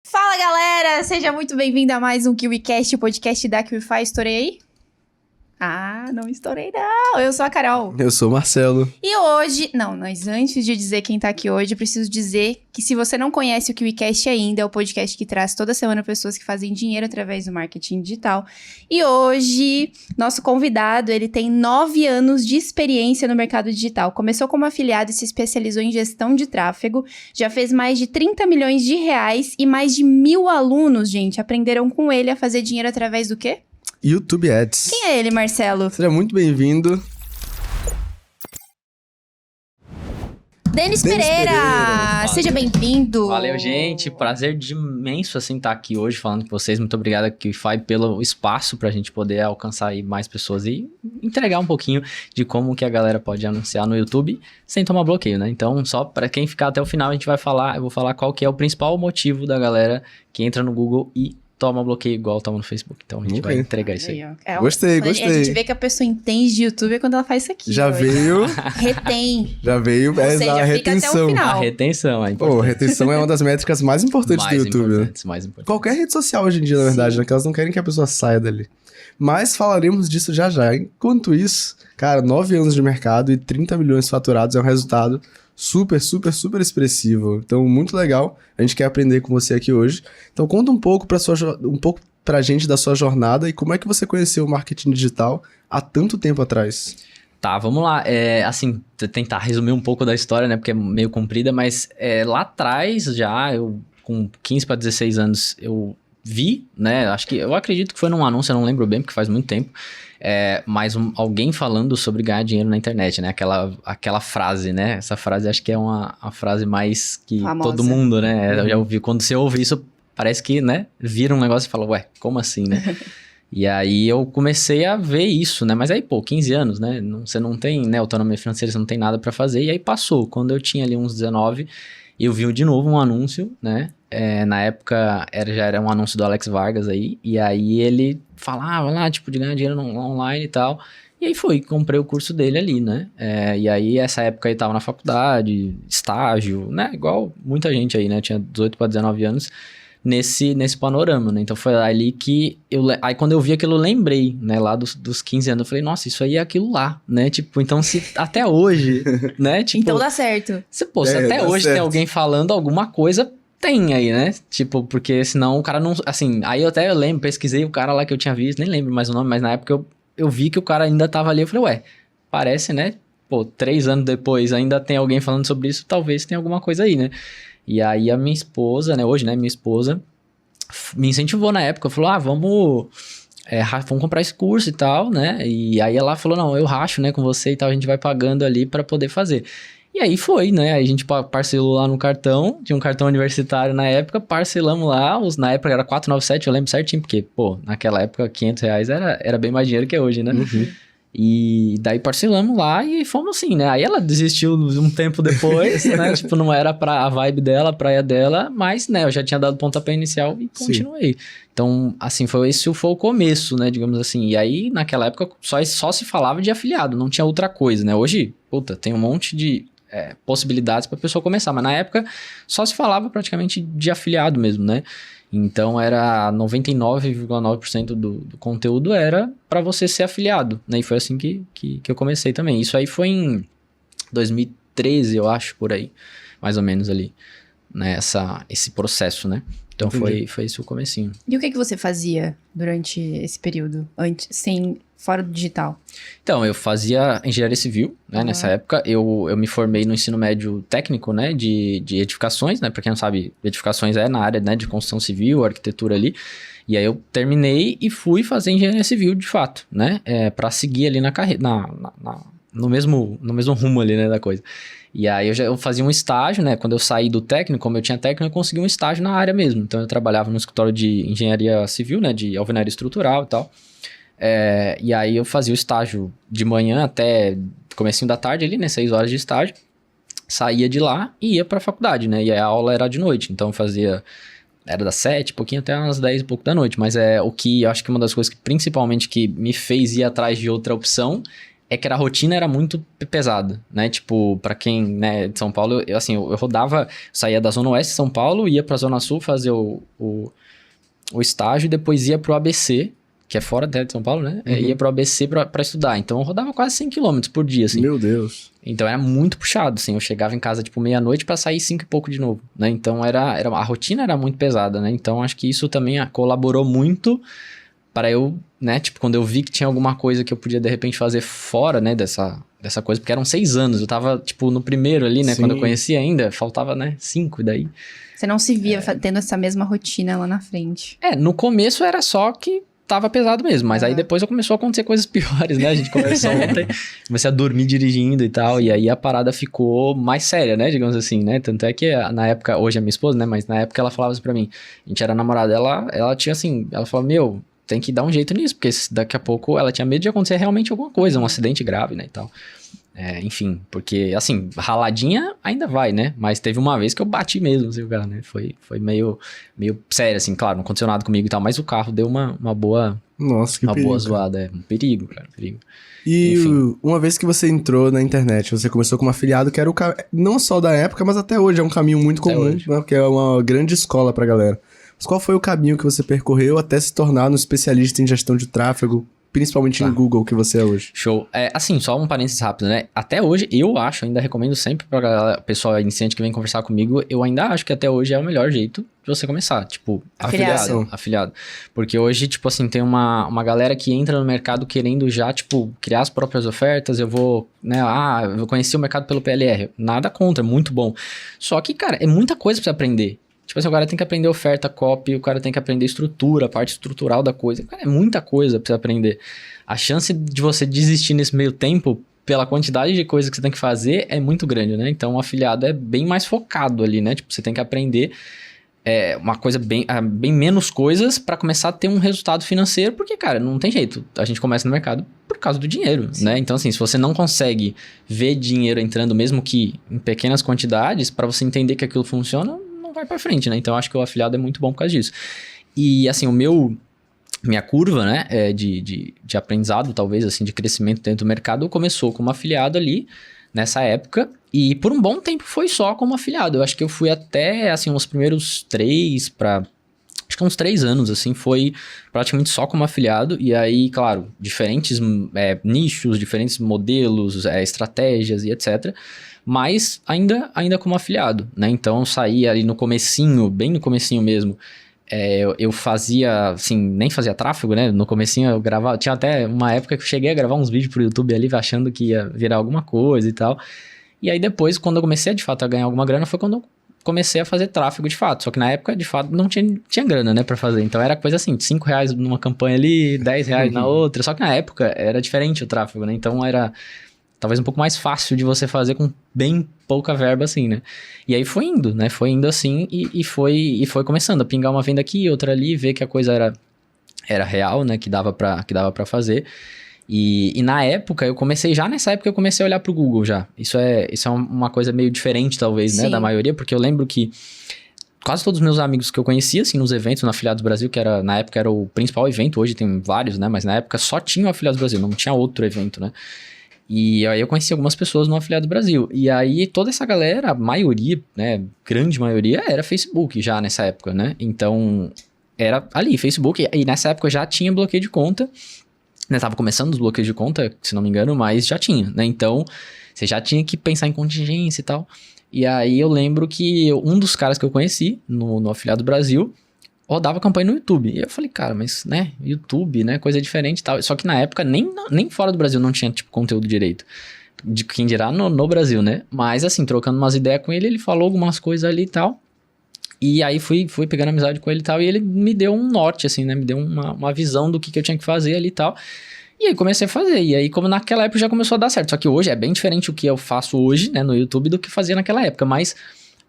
Fala, galera! Seja muito bem-vindo a mais um KiwiCast, o podcast da Kiwify. Estourei aí? Ah, não estourei não! Eu sou a Carol. Eu sou o Marcelo. E hoje... Não, mas antes de dizer quem tá aqui hoje, eu preciso dizer que se você não conhece o KiwiCast ainda, é o podcast que traz toda semana pessoas que fazem dinheiro através do marketing digital. E hoje, nosso convidado, ele tem 9 anos de experiência no mercado digital. Começou como afiliado e se especializou em gestão de tráfego. Já fez mais de 30 milhões de reais e mais de 1.000 alunos, gente, aprenderam com ele a fazer dinheiro através do quê? YouTube Ads. Quem é ele, Marcelo? Seja muito bem-vindo. Denis Pereira! Seja bem-vindo! Valeu, gente. Prazer imenso, assim, estar aqui hoje falando com vocês. Muito obrigado, Kiwify, pelo espaço pra gente poder alcançar aí mais pessoas e entregar um pouquinho de como que a galera pode anunciar no YouTube sem tomar bloqueio, né? Então, só pra quem ficar até o final, eu vou falar qual que é o principal motivo da galera que entra no Google e toma bloqueio igual toma no Facebook. Então, a gente vai entregar isso aí. Gostei. A gente vê que a pessoa entende de YouTube quando ela faz isso aqui. Já veio... Retém. Já veio Ou seja, a fica até o retenção. final. A retenção é importante. Pô, retenção é uma das métricas mais importantes do YouTube, né? Mais importante. Qualquer rede social hoje em dia, na verdade, né? Que elas não querem que a pessoa saia dali. Mas falaremos disso já já. Enquanto isso, cara, 9 anos de mercado e 30 milhões faturados é um resultado super expressivo. Então, muito legal. A gente quer aprender com você aqui hoje. Então, conta um pouco pra gente da sua jornada e como é que você conheceu o marketing digital há tanto tempo atrás. Tá, vamos lá. Assim, tentar resumir um pouco da história, né? Porque é meio comprida, mas lá atrás já, eu com 15 para 16 anos, eu vi, né? Eu acredito que foi num anúncio, eu não lembro bem, porque faz muito tempo. Mas alguém falando sobre ganhar dinheiro na internet, né? Aquela frase, né? Essa frase acho que é a frase mais que famosa. Todo mundo, né? Eu já ouvi. Quando você ouve isso, parece que, né? Vira um negócio e fala, ué, como assim, né? E aí eu comecei a ver isso, né? Mas aí, 15 anos, né? Você não tem, né, autonomia financeira, você não tem nada pra fazer. E aí passou. Quando eu tinha ali uns 19, eu vi de novo um anúncio, né? Na época já era um anúncio do Alex Vargas aí. E aí ele falava lá, tipo, de ganhar dinheiro online e tal. E aí comprei o curso dele ali, né? E aí, essa época, eu tava na faculdade, estágio, né? Igual muita gente aí, né? Tinha 18 para 19 anos nesse panorama, né? Então, foi ali que Aí, quando eu vi aquilo, eu lembrei, né? Lá dos 15 anos, eu falei, nossa, isso aí é aquilo lá, né? Tipo, então, se até hoje, né? Tipo, Então dá certo. se até hoje tem alguém falando alguma coisa, tem aí, né? Tipo, porque senão o cara não... Assim, aí eu lembro, pesquisei o cara lá que eu tinha visto, nem lembro mais o nome, mas na época eu vi que o cara ainda tava ali, eu falei, ué, parece, né? 3 anos depois ainda tem alguém falando sobre isso, talvez tenha alguma coisa aí, né? E aí a minha esposa, né? Hoje, né? Minha esposa me incentivou na época, falou, vamos comprar esse curso e tal, né? E aí ela falou, não, eu racho, né, com você e tal, a gente vai pagando ali pra poder fazer. E aí foi, né? Aí a gente parcelou lá no cartão, tinha um cartão universitário na época, parcelamos lá, na época era 497, eu lembro certinho, porque, naquela época R$500 era bem mais dinheiro que hoje, né? Uhum. E daí parcelamos lá e fomos assim, né? Aí ela desistiu um tempo depois, né? Tipo, não era a vibe dela, a praia dela, mas, né? Eu já tinha dado o pontapé inicial e continuei. Sim. Então, assim, esse foi o começo, né? Digamos assim. E aí, naquela época, só se falava de afiliado, não tinha outra coisa, né? Hoje, tem um monte de possibilidades para a pessoa começar, mas na época só se falava praticamente de afiliado mesmo, né? Então era 99,9% do conteúdo era para você ser afiliado, né? E foi assim que eu comecei também. Isso aí foi em 2013, eu acho, por aí, mais ou menos ali, né? Esse processo, né? Então foi esse o comecinho. E o que você fazia durante esse período, fora do digital? Então, eu fazia engenharia civil, né? Nessa época, eu me formei no ensino médio técnico, né? De edificações, né? Pra quem não sabe, edificações é na área, né, de construção civil, arquitetura ali. E aí eu terminei e fui fazer engenharia civil de fato, né? Pra seguir ali na carreira, no mesmo rumo ali, né, da coisa. E aí eu fazia um estágio, né? Quando eu saí do técnico, como eu tinha técnico, eu consegui um estágio na área mesmo. Então eu trabalhava no escritório de engenharia civil, né? De alvenaria estrutural e tal. E aí eu fazia o estágio de manhã até comecinho da tarde ali, né? 6 horas de estágio. Saía de lá e ia pra faculdade, né? E a aula era de noite. Então eu fazia... Era das 7, pouquinho até umas 10 e pouco da noite. Mas o que eu acho que uma das coisas que principalmente que me fez ir atrás de outra opção é que a rotina era muito pesada, né? Tipo, pra quem, né, de São Paulo, eu rodava, saía da Zona Oeste de São Paulo, ia pra Zona Sul fazer o estágio e depois ia pro ABC, que é fora até de São Paulo, né? Ia pro ABC pra estudar. Então eu rodava quase 100 km por dia, assim. Meu Deus. Então era muito puxado, assim. Eu chegava em casa, tipo, meia-noite pra sair 5 e pouco de novo, né? Então a rotina era muito pesada, né? Então acho que isso também colaborou muito para eu, né? Tipo, quando eu vi que tinha alguma coisa que eu podia, de repente, fazer fora, né? Dessa coisa, porque eram 6 anos. Eu tava, tipo, no primeiro ali, né? Sim. Quando eu conhecia ainda, faltava, né? 5, e daí... Você não se via tendo essa mesma rotina lá na frente. No começo era só que tava pesado mesmo, mas aí depois começou a acontecer coisas piores, né? A gente conversou ontem, comecei a dormir dirigindo e tal, e aí a parada ficou mais séria, né? Digamos assim, né? Tanto é que na época, hoje é minha esposa, né? Mas na época ela falava assim pra mim, a gente era namorada, ela tinha assim, ela falava, meu, tem que dar um jeito nisso, porque daqui a pouco ela tinha medo de acontecer realmente alguma coisa, um acidente grave, né? E tal. Enfim, porque, assim, raladinha ainda vai, né? Mas teve uma vez que eu bati mesmo, assim, o carro, né? Foi meio sério, assim, claro, não aconteceu nada comigo e tal, mas o carro deu uma boa... Nossa, que uma perigo. boa zoada, um perigo, cara, perigo. E Enfim. uma vez que você entrou na internet, você começou como afiliado, que era não só da época, mas até hoje é um caminho muito Até comum, hoje. né? Porque é uma grande escola pra galera. Mas qual foi o caminho que você percorreu até se tornar um especialista em gestão de tráfego, principalmente em Google, que você é hoje? Show. Assim, só um parênteses rápido, né? Até hoje, eu acho, ainda recomendo sempre pra galera, pessoal iniciante que vem conversar comigo, eu ainda acho que até hoje é o melhor jeito de você começar. Tipo, afiliado. Porque hoje, tipo assim, tem uma galera que entra no mercado querendo já, tipo, criar as próprias ofertas, eu vou, né? Eu vou conhecer o mercado pelo PLR. Nada contra, muito bom. Só que, cara, é muita coisa pra você aprender. Tipo assim, o cara tem que aprender oferta, copy, o cara tem que aprender estrutura, a parte estrutural da coisa. Cara, é muita coisa pra você aprender. A chance de você desistir nesse meio tempo, pela quantidade de coisas que você tem que fazer, é muito grande, né? Então, o afiliado é bem mais focado ali, né? Tipo, você tem que aprender uma coisa bem menos coisas pra começar a ter um resultado financeiro, porque, cara, não tem jeito. A gente começa no mercado por causa do dinheiro, né? Então, assim, se você não consegue ver dinheiro entrando, mesmo que em pequenas quantidades, pra você entender que aquilo funciona, vai pra frente, né? Então, eu acho que o afiliado é muito bom por causa disso. E, assim, minha curva, né, de aprendizado, talvez, assim, de crescimento dentro do mercado, começou como afiliado ali, nessa época, e por um bom tempo foi só como afiliado. Eu acho que eu fui até, assim, os primeiros 3 uns 3 anos, assim, foi praticamente só como afiliado, e aí, claro, diferentes nichos, diferentes modelos, estratégias e etc., mas ainda como afiliado, né? Então, eu saí ali no comecinho, bem no comecinho mesmo, eu fazia, assim, nem fazia tráfego, né? No comecinho eu gravava, tinha até uma época que eu cheguei a gravar uns vídeos pro YouTube ali, achando que ia virar alguma coisa e tal. E aí depois, quando eu comecei de fato a ganhar alguma grana, foi quando eu comecei a fazer tráfego de fato. Só que na época, de fato, não tinha grana, né, pra fazer. Então era coisa assim, de R$5 numa campanha ali, R$10 na outra. Só que na época era diferente o tráfego, né? Então era talvez um pouco mais fácil de você fazer com bem pouca verba, assim, né? E aí foi indo, né? Foi indo assim e foi começando a pingar uma venda aqui, outra ali, ver que a coisa era real, né? Que dava pra fazer. E na época, nessa época eu comecei a olhar pro Google já. Isso é uma coisa meio diferente, talvez, né? Da maioria, porque eu lembro que quase todos os meus amigos que eu conhecia, assim, nos eventos, no Afiliados Brasil, que na época era o principal evento, hoje tem vários, né? Mas na época só tinha o Afiliados Brasil, não tinha outro evento, né? E aí eu conheci algumas pessoas no Afiliado Brasil. E aí toda essa galera, a maioria, né, grande maioria, era Facebook já nessa época, né? Então, era ali, Facebook. E nessa época eu já tinha bloqueio de conta. Né, tava começando os bloqueios de conta, se não me engano, mas já tinha, né? Então, você já tinha que pensar em contingência e tal. E aí eu lembro que um dos caras que eu conheci no Afiliado Brasil rodava campanha no YouTube. E eu falei, cara, mas, né, YouTube, né, coisa diferente e tal. Só que na época, nem fora do Brasil não tinha, tipo, conteúdo direito. De quem dirá no Brasil, né? Mas, assim, trocando umas ideias com ele falou algumas coisas ali e tal. E aí fui pegando amizade com ele e tal. E ele me deu um norte, assim, né? Me deu uma visão do que eu tinha que fazer ali e tal. E aí comecei a fazer. E aí, como naquela época já começou a dar certo. Só que hoje é bem diferente o que eu faço hoje, né, no YouTube, do que fazia naquela época. Mas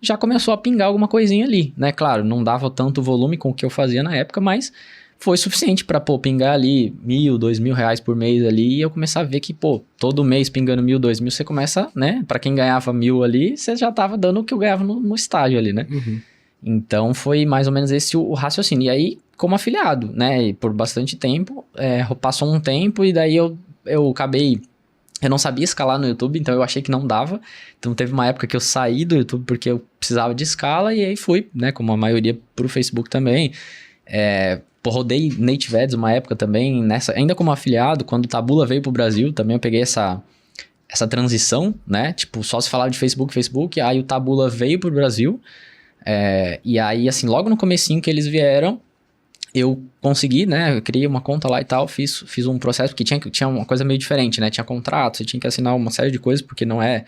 já começou a pingar alguma coisinha ali, né? Claro, não dava tanto volume com o que eu fazia na época, mas foi suficiente pra, pingar ali R$1.000, R$2.000 por mês ali, e eu começar a ver que, todo mês pingando R$1.000, R$2.000, você começa, né? Pra quem ganhava R$1.000 ali, você já tava dando o que eu ganhava no estágio ali, né? Uhum. Então, foi mais ou menos esse o raciocínio. E aí, como afiliado, né? E por bastante tempo, passou um tempo, e daí eu acabei Eu não sabia escalar no YouTube, então eu achei que não dava. Então teve uma época que eu saí do YouTube porque eu precisava de escala e aí fui, né, como a maioria, pro Facebook também. Rodei Native Ads uma época também, ainda como afiliado, quando o Taboola veio pro Brasil, também eu peguei essa transição, né? Tipo, só se falava de Facebook, aí o Taboola veio pro Brasil. E aí, assim, logo no comecinho que eles vieram, eu consegui, né? Eu criei uma conta lá e tal, fiz um processo, porque tinha uma coisa meio diferente, né? Tinha contrato, você tinha que assinar uma série de coisas, porque não é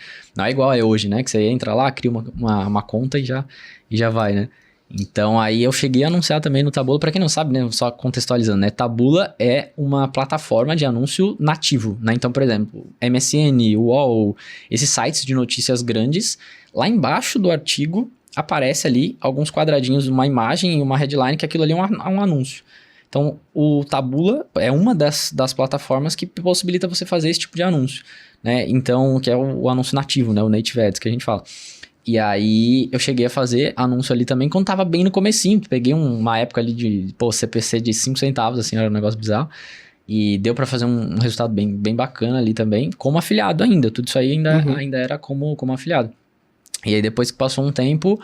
igual é hoje, né? Que você entra lá, cria uma conta e já vai, né? Então, aí eu cheguei a anunciar também no Taboola. Pra quem não sabe, né? Só contextualizando, né? Taboola é uma plataforma de anúncio nativo, né? Então, por exemplo, MSN, UOL, esses sites de notícias grandes, lá embaixo do artigo aparece ali alguns quadradinhos, uma imagem e uma headline, que aquilo ali é um anúncio. Então, o Taboola é uma das plataformas que possibilita você fazer esse tipo de anúncio, né? Então, que é o anúncio nativo, né? O Native Ads que a gente fala. E aí, eu cheguei a fazer anúncio ali também quando tava bem no comecinho. Peguei uma época ali de, CPC de 5 centavos, assim, era um negócio bizarro. E deu pra fazer um resultado bem bacana ali também, como afiliado ainda. Tudo isso aí ainda era como afiliado. E aí, depois que passou um tempo,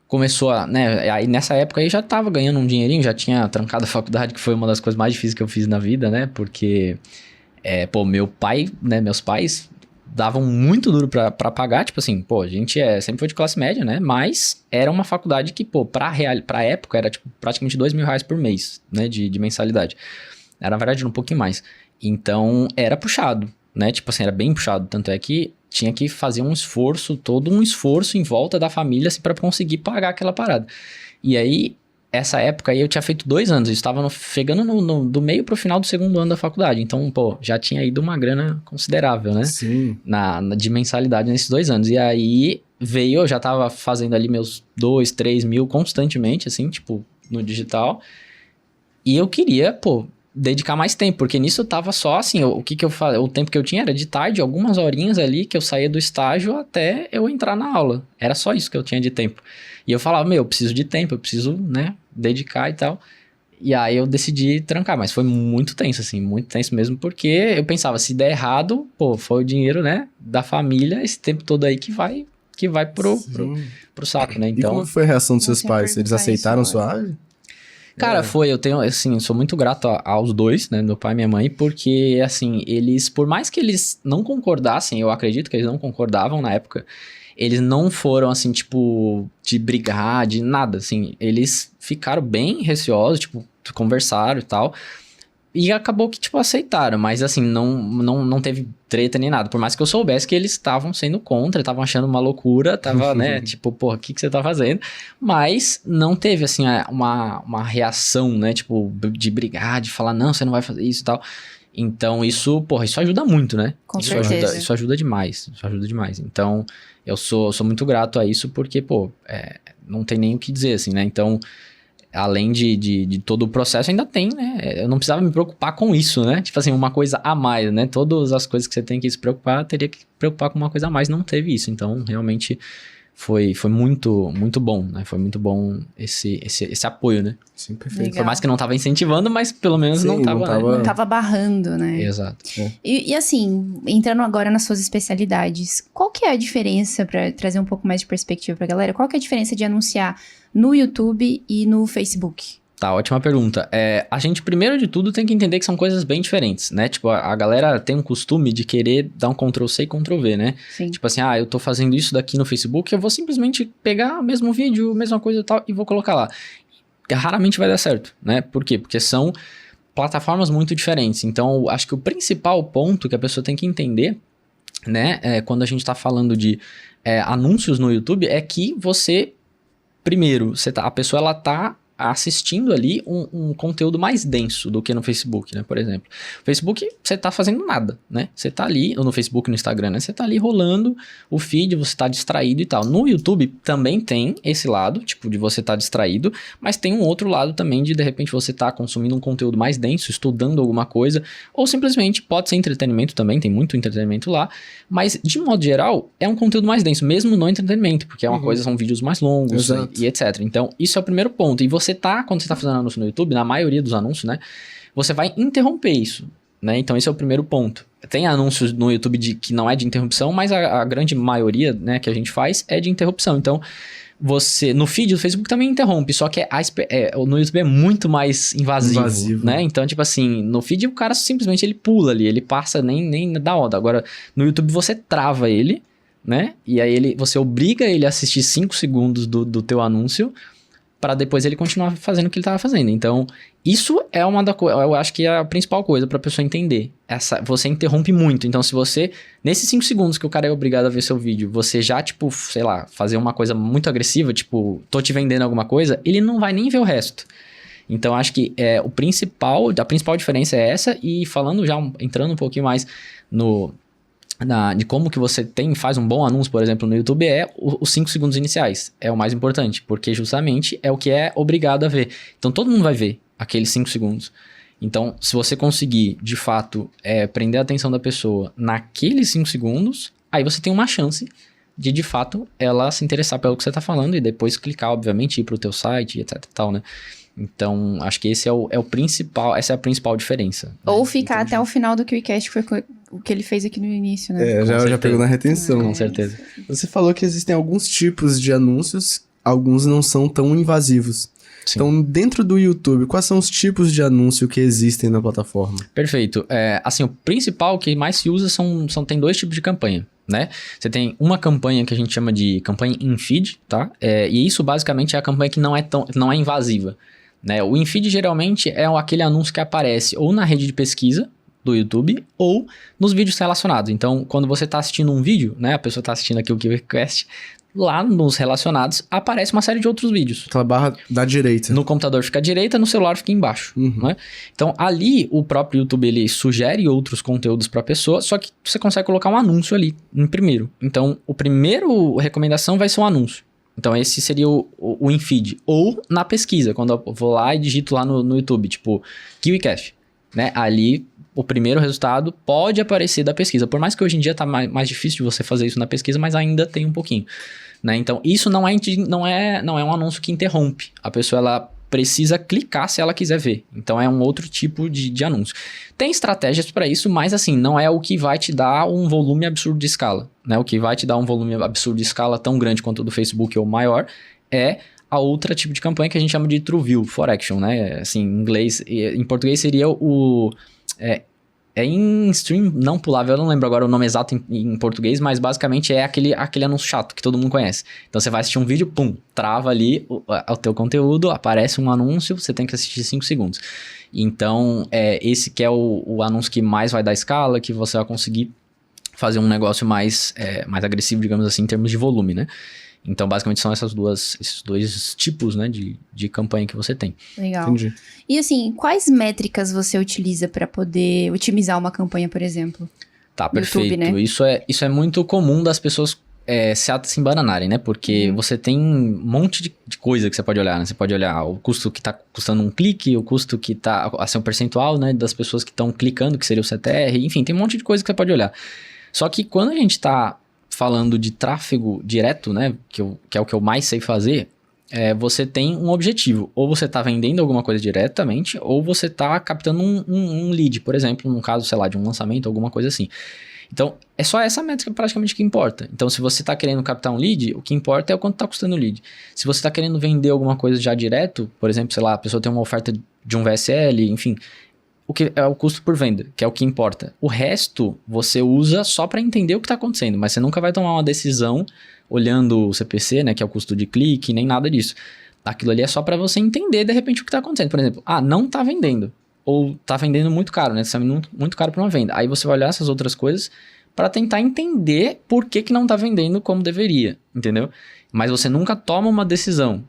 começou a, né, aí nessa época aí já tava ganhando um dinheirinho, já tinha trancado a faculdade, que foi uma das coisas mais difíceis que eu fiz na vida, né, porque, meu pai, né, meus pais davam muito duro pra pagar, tipo assim, a gente sempre foi de classe média, né, mas era uma faculdade que, pra época era, tipo, praticamente R$2.000 por mês, né, de mensalidade. Era, na verdade, um pouquinho mais. Então, era puxado, né, tipo assim, era bem puxado, tanto é que tinha que fazer todo um esforço em volta da família assim, para conseguir pagar aquela parada. E aí, essa época aí eu tinha feito 2 anos, eu estava chegando do meio pro final do 2º ano da faculdade. Então, já tinha ido uma grana considerável, né? Sim. De mensalidade nesses 2 anos. E aí, eu já tava fazendo ali meus 2, 3 mil constantemente, assim, tipo, no digital. E eu queria, dedicar mais tempo, porque nisso eu tava só assim, o tempo que eu tinha era de tarde, algumas horinhas ali que eu saía do estágio até eu entrar na aula, era só isso que eu tinha de tempo, e eu falava, eu preciso de tempo, eu preciso, né, dedicar e tal, e aí eu decidi trancar, mas foi muito tenso assim, muito tenso mesmo, porque eu pensava, se der errado, foi o dinheiro, né, da família, esse tempo todo aí que vai pro saco, né, então... E como foi a reação dos seus pais? Eles aceitaram suave? Cara, eu tenho, assim, sou muito grato aos dois, né, meu pai e minha mãe, porque, assim, eles, por mais que eles não concordassem, eu acredito que eles não concordavam na época, eles não foram, assim, tipo, de brigar, de nada, assim, eles ficaram bem receosos, tipo, conversaram e tal, e acabou que, tipo, aceitaram, mas, assim, não teve treta nem nada, por mais que eu soubesse que eles estavam sendo contra, estavam achando uma loucura, tava, né, tipo, o que você tá fazendo? Mas não teve, assim, uma reação, né, tipo, de brigar, de falar, não, você não vai fazer isso e tal. Então, isso ajuda muito, né? Com certeza. Isso ajuda demais, Então, eu sou muito grato a isso, porque, não tem nem o que dizer, assim, né? Então... Além de todo o processo, ainda tem, né? Eu não precisava me preocupar com isso, né? Tipo assim, uma coisa a mais, né? Todas as coisas que você tem que se preocupar, teria que preocupar com uma coisa a mais. Não teve isso. Então, realmente, foi muito, muito bom, né? Foi muito bom esse apoio, né? Sim, perfeito. Legal. Por mais que não tava incentivando, mas pelo menos não tava... Não tava barrando, né? Exato. E assim, entrando agora nas suas especialidades, qual que é a diferença, para trazer um pouco mais de perspectiva pra galera, qual que é a diferença de anunciar no YouTube e no Facebook? Tá, ótima pergunta. A gente, primeiro de tudo, tem que entender que são coisas bem diferentes, né? Tipo, a galera tem um costume de querer dar um Ctrl+C e Ctrl+V, né? Sim. Tipo assim, eu tô fazendo isso daqui no Facebook, eu vou simplesmente pegar o mesmo vídeo, mesma coisa e tal, e vou colocar lá. Raramente vai dar certo, né? Por quê? Porque são plataformas muito diferentes. Então, acho que o principal ponto que a pessoa tem que entender, né? Quando a gente tá falando de anúncios no YouTube, é que você... Primeiro, a pessoa ela tá assistindo ali um conteúdo mais denso do que no Facebook, né, por exemplo. No Facebook, você tá fazendo nada, né? Você tá ali, ou no Facebook, no Instagram, né? Você tá ali rolando o feed, você tá distraído e tal. No YouTube também tem esse lado, tipo, de você tá distraído, mas tem um outro lado também de repente, você tá consumindo um conteúdo mais denso, estudando alguma coisa, ou simplesmente pode ser entretenimento também, tem muito entretenimento lá, mas, de modo geral, é um conteúdo mais denso, mesmo no entretenimento, porque é uma coisa, são vídeos mais longos e etc. Então, isso é o primeiro ponto. E quando você tá fazendo anúncio no YouTube, na maioria dos anúncios, né, você vai interromper isso. né? Então esse é o primeiro ponto. Tem anúncios no YouTube que não é de interrupção, mas a grande maioria, né, que a gente faz é de interrupção. Então, no feed do Facebook também interrompe, só que no YouTube é muito mais invasivo, né? Então, tipo assim, no feed o cara simplesmente ele pula ali, ele passa nem dá onda. Agora, no YouTube você trava ele, né? E aí você obriga ele a assistir 5 segundos do teu anúncio para depois ele continuar fazendo o que ele estava fazendo. Então, isso é eu acho que é a principal coisa para a pessoa entender. Você interrompe muito. Então, se você, nesses 5 segundos que o cara é obrigado a ver seu vídeo, você já, tipo, sei lá, fazer uma coisa muito agressiva, tipo, tô te vendendo alguma coisa, ele não vai nem ver o resto. Então, acho que a principal diferença é essa. E falando já, entrando um pouquinho mais de como que você faz um bom anúncio, por exemplo, no YouTube, os 5 segundos iniciais. É o mais importante, porque justamente é o que é obrigado a ver. Então, todo mundo vai ver aqueles 5 segundos. Então, se você conseguir, de fato, prender a atenção da pessoa naqueles 5 segundos, aí você tem uma chance de fato, ela se interessar pelo que você está falando e depois clicar, obviamente, ir para o teu site, etc e tal, né? Então, acho que esse é o principal, essa é a principal diferença. Ou ficar até o final do QICast, que foi o que ele fez aqui no início, né? Já pegou na retenção. Com certeza. Você falou que existem alguns tipos de anúncios, alguns não são tão invasivos. Sim. Então, dentro do YouTube, quais são os tipos de anúncio que existem na plataforma? Perfeito. Assim, o principal que mais se usa tem 2 tipos de campanha, né? Você tem uma campanha que a gente chama de campanha in-feed, tá? E isso basicamente é a campanha que não é invasiva, né? O in-feed geralmente é aquele anúncio que aparece ou na rede de pesquisa do YouTube ou nos vídeos relacionados. Então, quando você está assistindo um vídeo, né? A pessoa está assistindo aqui o QuickCast, lá nos relacionados aparece uma série de outros vídeos. Aquela barra da direita. No computador fica à direita, no celular fica embaixo. Né? Então, ali, o próprio YouTube, ele sugere outros conteúdos para a pessoa, só que você consegue colocar um anúncio ali, em primeiro. Então, o primeiro recomendação vai ser um anúncio. Então, esse seria o in-feed. Ou na pesquisa, quando eu vou lá e digito lá no YouTube, tipo, KiwiCast, né? Ali, o primeiro resultado pode aparecer da pesquisa. Por mais que hoje em dia tá mais difícil de você fazer isso na pesquisa, mas ainda tem um pouquinho, né? Então, isso não é um anúncio que interrompe. A pessoa, ela precisa clicar se ela quiser ver. Então, é um outro tipo de anúncio. Tem estratégias para isso, mas assim, não é o que vai te dar um volume absurdo de escala, né? O que vai te dar um volume absurdo de escala tão grande quanto o do Facebook ou maior é a outra tipo de campanha que a gente chama de True View for Action, né? Assim, em português seria em stream não pulável, eu não lembro agora o nome exato em português, mas basicamente é aquele anúncio chato que todo mundo conhece. Então você vai assistir um vídeo, pum, trava ali o teu conteúdo, aparece um anúncio, você tem que assistir 5 segundos. Então, esse que é o anúncio que mais vai dar escala, que você vai conseguir fazer um negócio mais agressivo, digamos assim, em termos de volume, né? Então, basicamente, são esses 2 tipos, né, de campanha que você tem. Legal. Entendi. E assim, quais métricas você utiliza para poder otimizar uma campanha, por exemplo? Tá, perfeito. YouTube, né? Isso é muito comum das pessoas se embananarem, né? Porque você tem um monte de coisa que você pode olhar, né? Você pode olhar o custo que tá custando um clique, o custo que tá, assim, o percentual, né, das pessoas que estão clicando, que seria o CTR, enfim, tem um monte de coisa que você pode olhar. Só que quando a gente tá falando de tráfego direto, né, que é o que eu mais sei fazer, você tem um objetivo. Ou você está vendendo alguma coisa diretamente, ou você está captando um lead, por exemplo, num caso, sei lá, de um lançamento, alguma coisa assim. Então, é só essa métrica praticamente que importa. Então, se você está querendo captar um lead, o que importa é o quanto está custando o lead. Se você está querendo vender alguma coisa já direto, por exemplo, sei lá, a pessoa tem uma oferta de um VSL, enfim, o que é o custo por venda, que é o que importa. O resto você usa só para entender o que está acontecendo, mas você nunca vai tomar uma decisão olhando o CPC, né, que é o custo de clique, nem nada disso. Aquilo ali é só para você entender, de repente, o que está acontecendo. Por exemplo, não está vendendo, ou está vendendo muito caro, né, está vendendo muito caro para uma venda. Aí você vai olhar essas outras coisas para tentar entender por que não está vendendo como deveria, entendeu? Mas você nunca toma uma decisão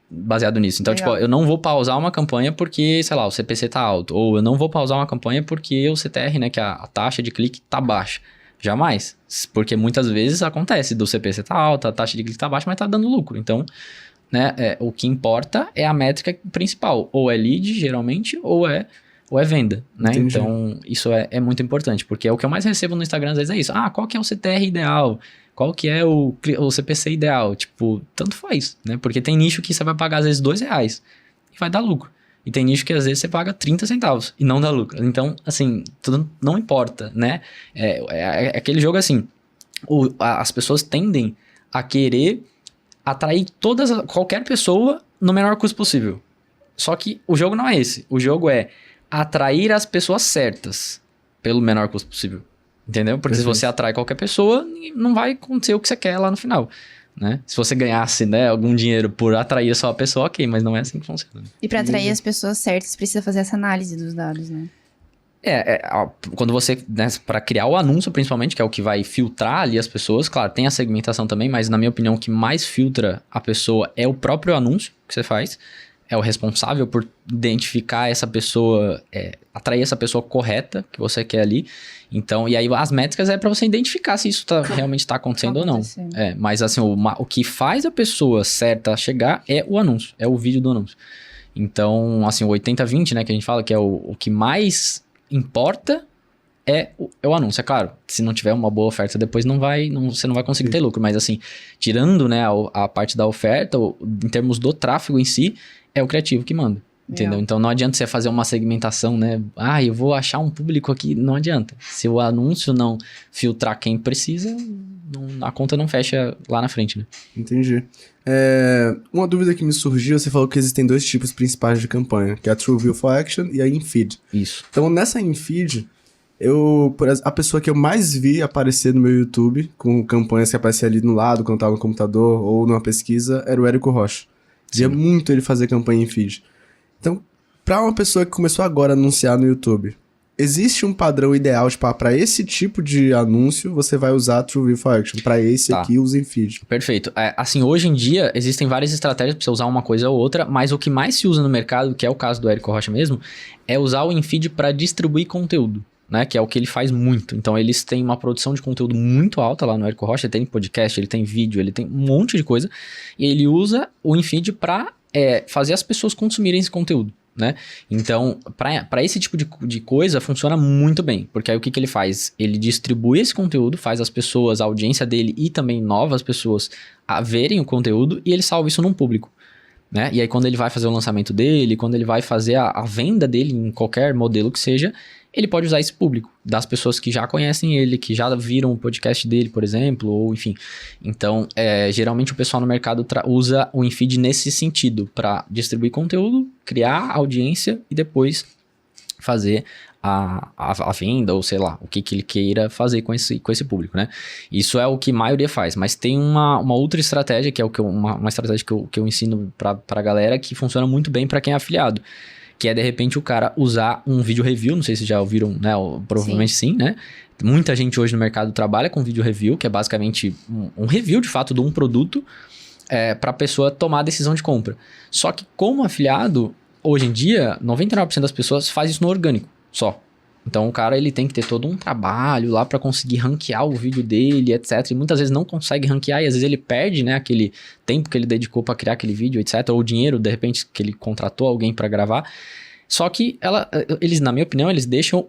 baseado nisso. Então, Legal. tipo, eu não vou pausar uma campanha porque, sei lá, o CPC tá alto. Ou eu não vou pausar uma campanha porque o CTR, né, que a taxa de clique tá baixa. Jamais. Porque muitas vezes acontece do CPC tá alto, a taxa de clique tá baixa, mas tá dando lucro. Então, né, o que importa é a métrica principal. Ou é lead, geralmente, ou é venda, né? Entendi. Então, isso é muito importante. Porque o que eu mais recebo no Instagram, às vezes, é isso. Qual que é o CTR ideal? Qual que é o CPC ideal? Tipo, tanto faz, né? Porque tem nicho que você vai pagar, às vezes, R$2 e vai dar lucro. E tem nicho que às vezes você paga 30 centavos e não dá lucro. Então, assim, tudo não importa, né? É aquele jogo assim, as pessoas tendem a querer atrair qualquer pessoa no menor custo possível. Só que o jogo não é esse. O jogo é atrair as pessoas certas pelo menor custo possível. Entendeu? Porque se você atrai qualquer pessoa, não vai acontecer o que você quer lá no final. Né? Se você ganhasse, né, algum dinheiro por atrair só a pessoa, ok, mas não é assim que funciona. E para atrair as pessoas certas, precisa fazer essa análise dos dados, né? Quando você, né, para criar o anúncio principalmente, que é o que vai filtrar ali as pessoas, claro, tem a segmentação também, mas na minha opinião o que mais filtra a pessoa é o próprio anúncio que você faz. É o responsável por identificar essa pessoa, atrair essa pessoa correta que você quer ali. Então, e aí as métricas é para você identificar se isso realmente está acontecendo ou não. Mas assim, o que faz a pessoa certa chegar é o anúncio, é o vídeo do anúncio. Então, assim, o 80-20, né, que a gente fala que é o que mais importa é o anúncio. É claro, se não tiver uma boa oferta depois você não vai conseguir ter lucro. Mas assim, tirando, né, a parte da oferta, em termos do tráfego em si, é o criativo que manda, entendeu? Então não adianta você fazer uma segmentação, né? Eu vou achar um público aqui, não adianta. Se o anúncio não filtrar quem precisa, a conta não fecha lá na frente, né? Entendi. Uma dúvida que me surgiu, você falou que existem 2 tipos principais de campanha, que é a True View for Action e a In-Feed. Isso. Então nessa In-Feed, a pessoa que eu mais vi aparecer no meu YouTube, com campanhas que apareciam ali no lado, quando eu tava no computador, ou numa pesquisa, era o Érico Rocha. Via muito ele fazer campanha em feed. Então, para uma pessoa que começou agora a anunciar no YouTube, existe um padrão ideal, tipo, para esse tipo de anúncio, você vai usar True View for Action. Para esse aqui, usa em feed. Perfeito. Assim, hoje em dia, existem várias estratégias para você usar uma coisa ou outra, mas o que mais se usa no mercado, que é o caso do Érico Rocha mesmo, é usar o in-feed para distribuir conteúdo. Né, que é o que ele faz muito. Então, eles têm uma produção de conteúdo muito alta lá no Érico Rocha. Ele tem podcast, ele tem vídeo, ele tem um monte de coisa. E ele usa o in-feed para fazer as pessoas consumirem esse conteúdo. Né? Então, para esse tipo de coisa, funciona muito bem. Porque aí o que ele faz? Ele distribui esse conteúdo, faz as pessoas, a audiência dele e também novas pessoas a verem o conteúdo e ele salva isso num público. Né? E aí, quando ele vai fazer o lançamento dele, quando ele vai fazer a venda dele em qualquer modelo que seja, ele pode usar esse público, das pessoas que já conhecem ele, que já viram o podcast dele, por exemplo, ou enfim. Então, geralmente o pessoal no mercado usa o in-feed nesse sentido, para distribuir conteúdo, criar audiência e depois fazer a venda, ou sei lá, o que ele queira fazer com esse público, né? Isso é o que a maioria faz, mas tem uma outra estratégia, que é uma estratégia que eu ensino pra galera, que funciona muito bem para quem é afiliado. Que é, de repente, o cara usar um vídeo review, não sei se já ouviram, né? Provavelmente sim, né? Muita gente hoje no mercado trabalha com vídeo review, que é basicamente um review, de fato, de um produto, para a pessoa tomar a decisão de compra. Só que, como afiliado, hoje em dia, 99% das pessoas faz isso no orgânico, só. Então, o cara, ele tem que ter todo um trabalho lá para conseguir ranquear o vídeo dele, etc. E muitas vezes não consegue ranquear e às vezes ele perde, né, aquele tempo que ele dedicou para criar aquele vídeo, etc. Ou o dinheiro, de repente, que ele contratou alguém para gravar. Só que eles, na minha opinião, eles deixam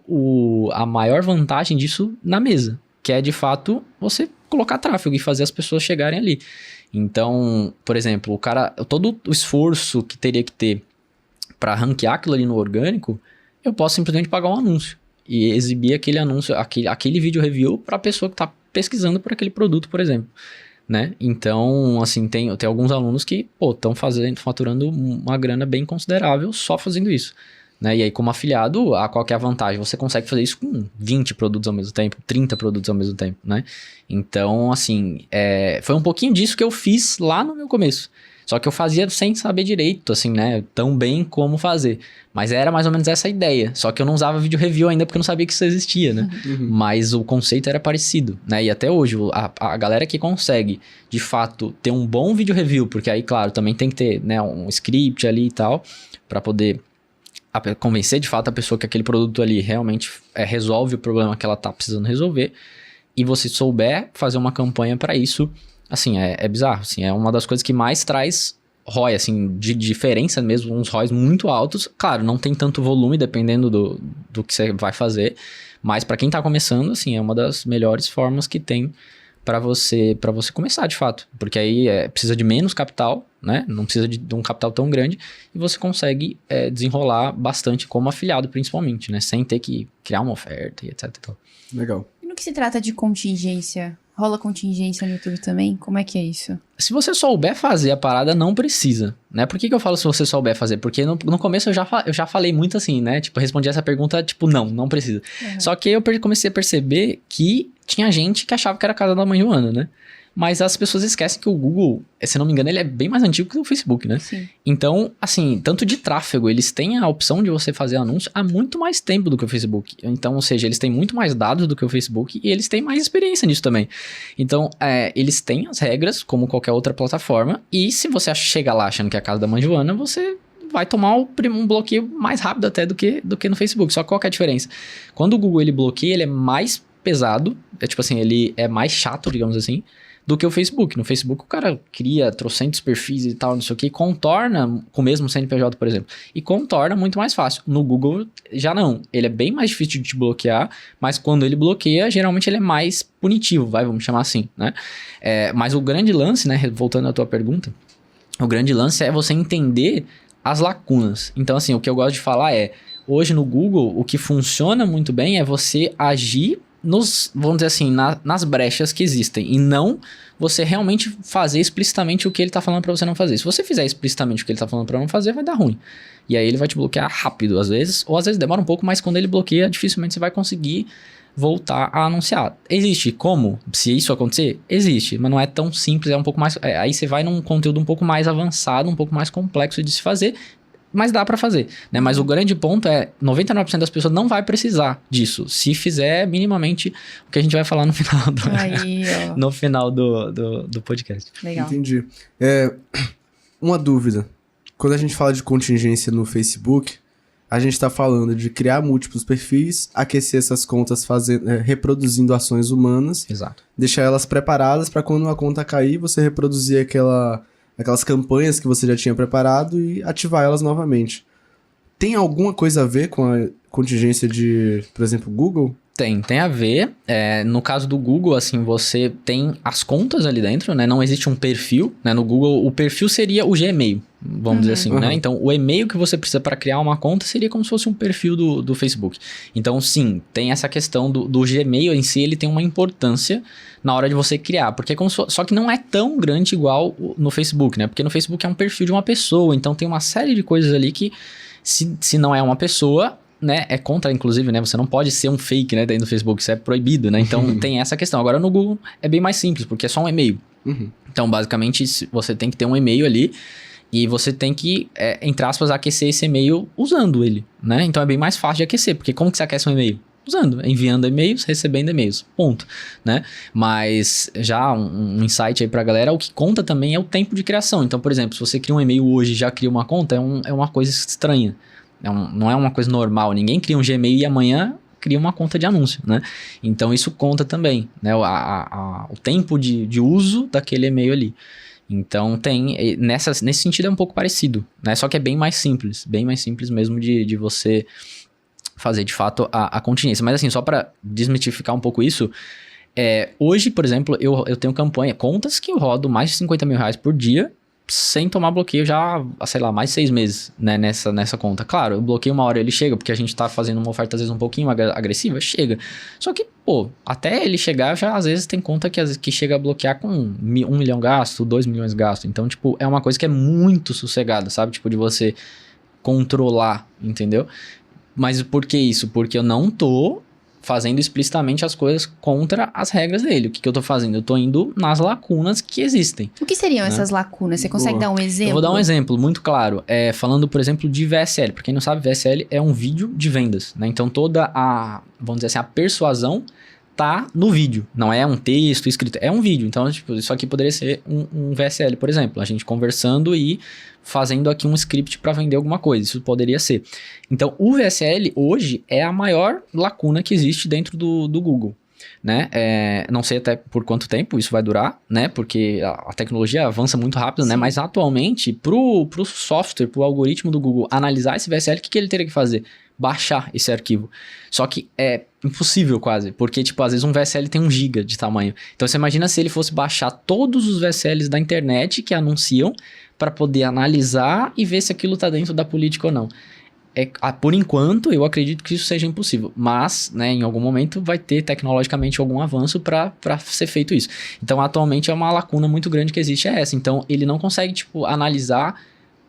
a maior vantagem disso na mesa. Que é, de fato, você colocar tráfego e fazer as pessoas chegarem ali. Então, por exemplo, o cara, todo o esforço que teria que ter para ranquear aquilo ali no orgânico, eu posso simplesmente pagar um anúncio. E exibir aquele anúncio, aquele vídeo review para a pessoa que está pesquisando por aquele produto, por exemplo, né? Então, assim, tem alguns alunos que, estão faturando uma grana bem considerável só fazendo isso, né? E aí, como afiliado, qual que é a vantagem? Você consegue fazer isso com 20 produtos ao mesmo tempo, 30 produtos ao mesmo tempo, né? Então, assim, foi um pouquinho disso que eu fiz lá no meu começo. Só que eu fazia sem saber direito, assim, né? Tão bem como fazer. Mas era mais ou menos essa a ideia. Só que eu não usava vídeo review ainda porque eu não sabia que isso existia, né? Uhum. Mas o conceito era parecido, né? E até hoje, a galera que consegue, de fato, ter um bom vídeo review, porque aí, claro, também tem que ter, né, um script ali e tal, para poder convencer, de fato, a pessoa que aquele produto ali realmente resolve o problema que ela tá precisando resolver. E você souber fazer uma campanha para isso, assim, é bizarro, assim, é uma das coisas que mais traz ROI, assim, de diferença mesmo, uns ROIs muito altos. Claro, não tem tanto volume, dependendo do que você vai fazer, mas para quem tá começando, assim, é uma das melhores formas que tem para você começar, de fato, porque aí precisa de menos capital, né? Não precisa de um capital tão grande e você consegue desenrolar bastante como afiliado, principalmente, né? Sem ter que criar uma oferta e etc. e tal. Legal. E no que se trata de contingência? Rola contingência no YouTube também? Como é que é isso? Se você souber fazer a parada, não precisa, né? Por que eu falo se você souber fazer? Porque no começo eu já falei muito assim, né? Tipo, respondi essa pergunta, tipo, não precisa. Uhum. Só que eu comecei a perceber que tinha gente que achava que era a casa da mãe Joana, né? Mas as pessoas esquecem que o Google, se não me engano, ele é bem mais antigo que o Facebook, né? Sim. Então, assim, tanto de tráfego, eles têm a opção de você fazer anúncio há muito mais tempo do que o Facebook. Então, ou seja, eles têm muito mais dados do que o Facebook e eles têm mais experiência nisso também. Então, eles têm as regras, como qualquer outra plataforma, e se você chega lá achando que é a casa da mãe Joana, você vai tomar um bloqueio mais rápido até do que no Facebook. Só que qual que é a diferença? Quando o Google ele bloqueia, ele é mais pesado, tipo assim, ele é mais chato, digamos assim, do que o Facebook. No Facebook o cara cria trocentos perfis e tal, não sei o que, e contorna com o mesmo CNPJ, por exemplo. E contorna muito mais fácil. No Google já não. Ele é bem mais difícil de te bloquear, mas quando ele bloqueia, geralmente ele é mais punitivo, vamos chamar assim, né? Mas o grande lance, né, voltando à tua pergunta, o grande lance é você entender as lacunas. Então, assim, o que eu gosto de falar hoje no Google, o que funciona muito bem é você agir vamos dizer assim, nas brechas que existem, e não você realmente fazer explicitamente o que ele tá falando pra você não fazer. Se você fizer explicitamente o que ele tá falando pra não fazer, vai dar ruim. E aí ele vai te bloquear rápido, às vezes, ou às vezes demora um pouco, mas quando ele bloqueia, dificilmente você vai conseguir voltar a anunciar. Existe como? Se isso acontecer? Existe, mas não é tão simples, é um pouco mais... aí você vai num conteúdo um pouco mais avançado, um pouco mais complexo de se fazer, mas dá pra fazer, né? Mas o grande ponto 99% das pessoas não vai precisar disso, se fizer minimamente o que a gente vai falar no final Aí, ó. no final do podcast. Legal. Entendi. Uma dúvida. Quando a gente fala de contingência no Facebook, a gente tá falando de criar múltiplos perfis, aquecer essas contas reproduzindo ações humanas, Exato. deixar elas preparadas para quando uma conta cair, você reproduzir aquelas campanhas que você já tinha preparado e ativar elas novamente. Tem alguma coisa a ver com a contingência de, por exemplo, Google? Tem a ver. No caso do Google, assim, você tem as contas ali dentro, né? Não existe um perfil, né? No Google, o perfil seria o Gmail, vamos dizer assim, né? Então, o e-mail que você precisa para criar uma conta seria como se fosse um perfil do Facebook. Então, sim, tem essa questão do Gmail em si, ele tem uma importância na hora de você criar, porque só que não é tão grande igual no Facebook, né? Porque no Facebook é um perfil de uma pessoa, então tem uma série de coisas ali que, se não é uma pessoa, né, é contra, inclusive, né, você não pode ser um fake, né, dentro do Facebook, isso é proibido, né, então tem essa questão. Agora no Google é bem mais simples, porque é só um e-mail. Então, basicamente, você tem que ter um e-mail ali e você tem que, entre aspas, aquecer esse e-mail usando ele, né, então é bem mais fácil de aquecer, porque como que você aquece um e-mail? Usando, enviando e-mails, recebendo e-mails, ponto, né? Mas já um insight aí pra galera, o que conta também é o tempo de criação. Então, por exemplo, se você cria um e-mail hoje e já cria uma conta, é uma coisa estranha. Não é uma coisa normal. Ninguém cria um Gmail e amanhã cria uma conta de anúncio, né? Então, isso conta também, né? O tempo de uso daquele e-mail ali. Então, nesse sentido é um pouco parecido, né? Só que é bem mais simples mesmo de você fazer, de fato, a contingência. Mas assim, só para desmitificar um pouco isso, hoje, por exemplo, eu tenho contas que eu rodo mais de 50 mil reais por dia, sem tomar bloqueio já, sei lá, mais de 6 meses, né, nessa conta. Claro, eu bloqueio uma hora ele chega, porque a gente tá fazendo uma oferta às vezes um pouquinho agressiva, chega. Só que, pô, até ele chegar, já às vezes tem conta que chega a bloquear com 1 milhão gasto, 2 milhões gasto. Então, tipo, é uma coisa que é muito sossegada, sabe? Tipo, de você controlar, entendeu? Mas por que isso? Porque eu não tô fazendo explicitamente as coisas contra as regras dele. O que eu tô fazendo? Eu tô indo nas lacunas que existem. O que seriam essas lacunas? Você consegue dar um exemplo? Eu vou dar um exemplo muito claro. Falando, por exemplo, de VSL. Pra quem não sabe, VSL é um vídeo de vendas, né? Então toda vamos dizer assim, a persuasão tá no vídeo. Não é um texto escrito, é um vídeo. Então, tipo, isso aqui poderia ser um VSL, por exemplo. A gente conversando e fazendo aqui um script para vender alguma coisa. Isso poderia ser. Então, o VSL hoje é a maior lacuna que existe dentro do Google, né? Não sei até por quanto tempo isso vai durar, né? Porque a tecnologia avança muito rápido, né? Mas atualmente, pro software, pro algoritmo do Google analisar esse VSL, o que ele teria que fazer? Baixar esse arquivo. Só que é impossível quase, porque, tipo, às vezes um VSL tem 1 GB de tamanho. Então, você imagina se ele fosse baixar todos os VSLs da internet que anunciam para poder analisar e ver se aquilo tá dentro da política ou não. Por enquanto, eu acredito que isso seja impossível, mas, né, em algum momento vai ter tecnologicamente algum avanço para ser feito isso. Então, atualmente é uma lacuna muito grande que existe essa. Então, ele não consegue, tipo, analisar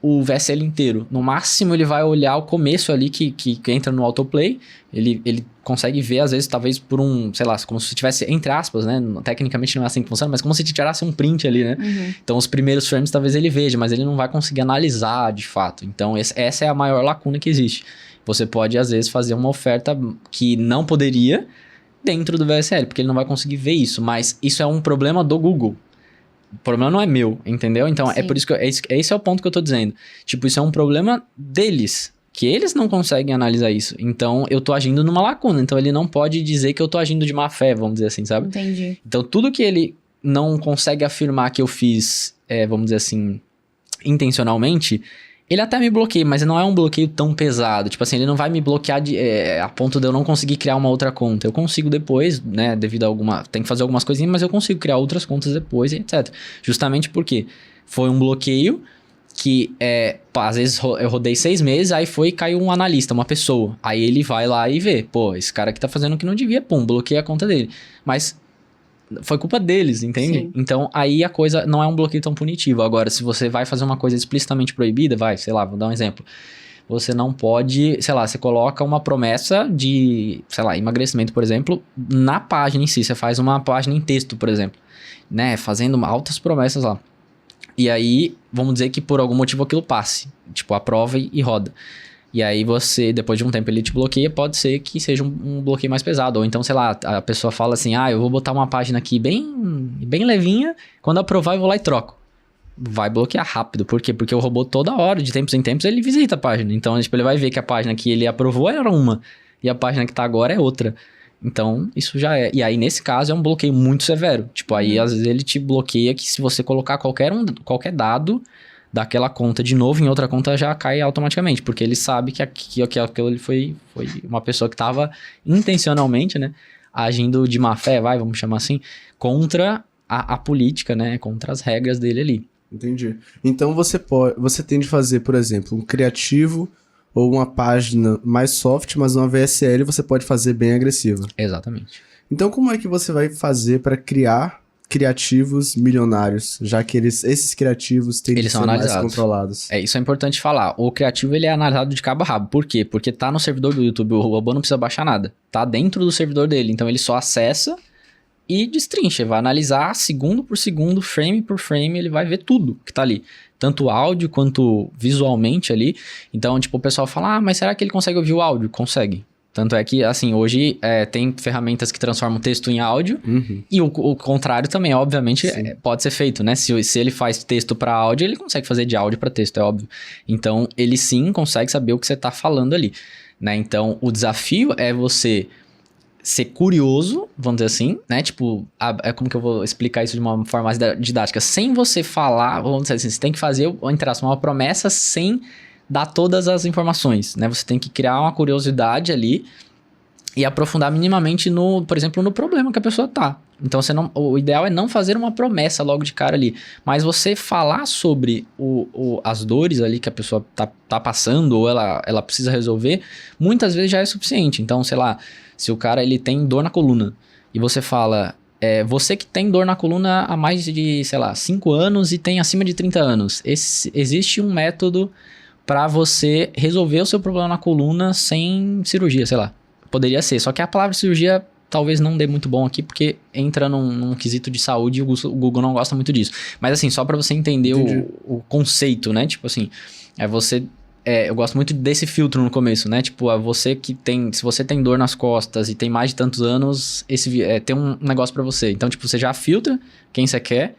o VSL inteiro. No máximo, ele vai olhar o começo ali que entra no autoplay. Ele consegue ver, às vezes, talvez por sei lá, como se tivesse, entre aspas, né? Tecnicamente não é assim que funciona, mas como se tirasse um print ali, né? Uhum. Então, os primeiros frames talvez ele veja, mas ele não vai conseguir analisar de fato. Então, essa é a maior lacuna que existe. Você pode, às vezes, fazer uma oferta que não poderia dentro do VSL, porque ele não vai conseguir ver isso. Mas isso é um problema do Google. O problema não é meu, entendeu? Então, Sim. é por isso que esse é o ponto que eu tô dizendo. Tipo, isso é um problema deles, que eles não conseguem analisar isso. Então, eu tô agindo numa lacuna. Então, ele não pode dizer que eu tô agindo de má fé, vamos dizer assim, sabe? Entendi. Então, tudo que ele não consegue afirmar que eu fiz, vamos dizer assim, intencionalmente, ele até me bloqueia, mas não é um bloqueio tão pesado. Tipo assim, ele não vai me bloquear a ponto de eu não conseguir criar uma outra conta. Eu consigo depois, né, devido a tem que fazer algumas coisinhas, mas eu consigo criar outras contas depois, etc. Justamente porque foi um bloqueio que, às vezes eu rodei 6 meses, aí foi e caiu um analista, uma pessoa. Aí ele vai lá e vê, pô, esse cara aqui tá fazendo o que não devia, pum, bloqueia a conta dele. Mas foi culpa deles, entende? Sim. Então, aí a coisa não é um bloqueio tão punitivo. Agora, se você vai fazer uma coisa explicitamente proibida, sei lá, vou dar um exemplo. Você não pode, sei lá, você coloca uma promessa de, sei lá, emagrecimento, por exemplo, na página em si. Você faz uma página em texto, por exemplo, né? Fazendo altas promessas lá. E aí, vamos dizer que por algum motivo aquilo passe. Tipo, aprova e roda. E aí você, depois de um tempo ele te bloqueia, pode ser que seja um bloqueio mais pesado. Ou então, sei lá, a pessoa fala assim, eu vou botar uma página aqui bem levinha, quando aprovar eu vou lá e troco. Vai bloquear rápido. Por quê? Porque o robô toda hora, de tempos em tempos, ele visita a página. Então, tipo, ele vai ver que a página que ele aprovou era uma, e a página que tá agora é outra. Então, isso já é. E aí, nesse caso, é um bloqueio muito severo. Tipo, aí, às vezes, ele te bloqueia que se você colocar qualquer dado daquela conta de novo em outra conta já cai automaticamente, porque ele sabe que aquilo ali foi uma pessoa que estava intencionalmente, né, agindo de má fé, vamos chamar assim, contra a política, né, contra as regras dele ali. Entendi. Então você tem de fazer, por exemplo, um criativo ou uma página mais soft, mas uma VSL você pode fazer bem agressiva. Exatamente. Então como é que você vai fazer para criar criativos milionários, já que esses criativos têm de ser mais controlados? Isso é importante falar. O criativo, ele é analisado de cabo a rabo. Por quê? Porque tá no servidor do YouTube, o robô não precisa baixar nada. Tá dentro do servidor dele, então ele só acessa e destrincha, vai analisar segundo por segundo, frame por frame, ele vai ver tudo que tá ali. Tanto áudio quanto visualmente ali. Então, tipo, o pessoal fala, mas será que ele consegue ouvir o áudio? Consegue. Tanto é que, assim, hoje tem ferramentas que transformam texto em áudio, e o contrário também, obviamente, pode ser feito, né? Se ele faz texto para áudio, ele consegue fazer de áudio para texto, é óbvio. Então, ele sim consegue saber o que você tá falando ali, né? Então, o desafio é você ser curioso, vamos dizer assim, né? Tipo, como que eu vou explicar isso de uma forma mais didática? Sem você falar, vamos dizer assim, você tem que fazer, entre aspas, uma promessa sem dar todas as informações, né? Você tem que criar uma curiosidade ali e aprofundar minimamente por exemplo, no problema que a pessoa tá. Então, o ideal é não fazer uma promessa logo de cara ali, mas você falar sobre as dores ali que a pessoa tá passando ou ela precisa resolver, muitas vezes já é suficiente. Então, sei lá, se o cara ele tem dor na coluna e você fala, você que tem dor na coluna há mais de, sei lá, 5 anos e tem acima de 30 anos, existe um método para você resolver o seu problema na coluna sem cirurgia, sei lá. Poderia ser, só que a palavra cirurgia talvez não dê muito bom aqui, porque entra num quesito de saúde e o Google não gosta muito disso. Mas assim, só para você entender o conceito, né? Tipo assim, eu gosto muito desse filtro no começo, né? Tipo, se você tem dor nas costas e tem mais de tantos anos, tem um negócio para você. Então, tipo, você já filtra quem você quer,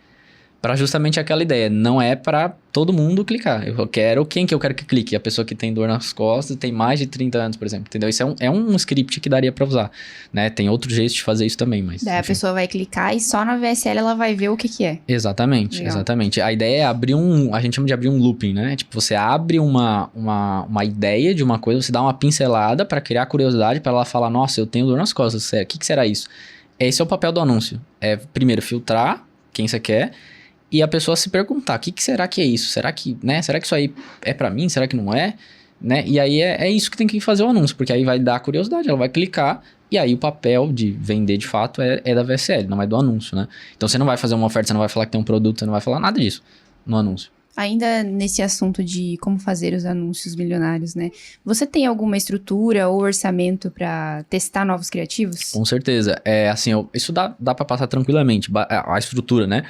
para justamente aquela ideia. Não é para todo mundo clicar. Eu quero quem que eu quero que clique. A pessoa que tem dor nas costas tem mais de 30 anos, por exemplo. Entendeu? Isso é um script que daria para usar, né? Tem outro jeito de fazer isso também, mas... Daí a pessoa vai clicar e só na VSL ela vai ver o que é. Exatamente, legal. Exatamente. A ideia é abrir a gente chama de abrir um looping, né? Tipo, você abre uma ideia de uma coisa, você dá uma pincelada para criar curiosidade, para ela falar, nossa, eu tenho dor nas costas, o que será isso? Esse é o papel do anúncio. Primeiro, filtrar quem você quer e a pessoa se perguntar, o que será que é isso? Será que isso aí é pra mim? Será que não é? Né? E aí é isso que tem que fazer o anúncio, porque aí vai dar curiosidade, ela vai clicar, e aí o papel de vender de fato é da VSL, não é do anúncio, né? Então você não vai fazer uma oferta, você não vai falar que tem um produto, você não vai falar nada disso no anúncio. Ainda nesse assunto de como fazer os anúncios milionários, né? Você tem alguma estrutura ou orçamento para testar novos criativos? Com certeza. Isso dá pra passar tranquilamente, a estrutura, né?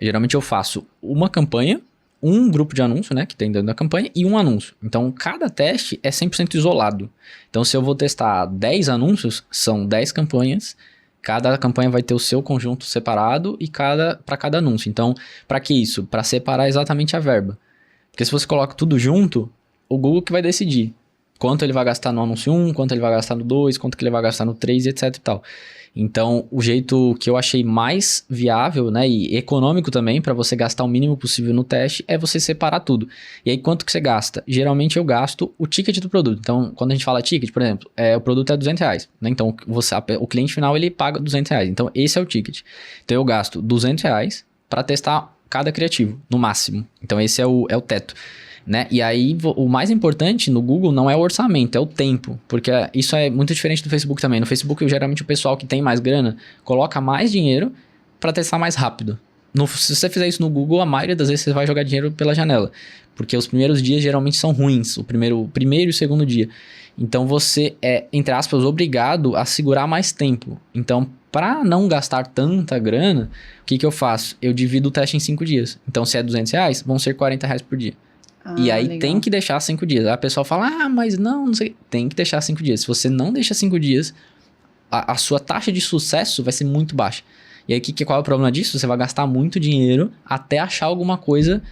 Geralmente eu faço uma campanha, um grupo de anúncio, né, que tem dentro da campanha, e um anúncio. Então, cada teste é 100% isolado. Então, se eu vou testar 10 anúncios, são 10 campanhas. Cada campanha vai ter o seu conjunto separado e para cada anúncio. Então, para que isso? Para separar exatamente a verba. Porque se você coloca tudo junto, o Google que vai decidir quanto ele vai gastar no anúncio 1, quanto ele vai gastar no 2, quanto que ele vai gastar no 3, etc e tal. Então, o jeito que eu achei mais viável, né, e econômico também, para você gastar o mínimo possível no teste, é você separar tudo. E aí, quanto que você gasta? Geralmente, eu gasto o ticket do produto. Então, quando a gente fala ticket, por exemplo, o produto é R$200, né? Então, o cliente final, ele paga R$200. Então, esse é o ticket. Então, eu gasto R$200 para testar cada criativo, no máximo. Então, esse é o teto. Né? E aí, o mais importante no Google não é o orçamento, é o tempo. Porque isso é muito diferente do Facebook também. No Facebook, geralmente, o pessoal que tem mais grana coloca mais dinheiro para testar mais rápido. Se você fizer isso no Google, a maioria das vezes você vai jogar dinheiro pela janela. Porque os primeiros dias geralmente são ruins. O primeiro e o segundo dia. Então, você é, entre aspas, obrigado a segurar mais tempo. Então, para não gastar tanta grana, o que eu faço? Eu divido o teste em 5 dias. Então, se é R$200, vão ser R$40 por dia. E aí legal. Tem que deixar 5 dias. Aí a pessoa fala, mas não sei. Tem que deixar 5 dias. Se você não deixa 5 dias, a sua taxa de sucesso vai ser muito baixa. E aí qual é o problema disso? Você vai gastar muito dinheiro até achar alguma coisa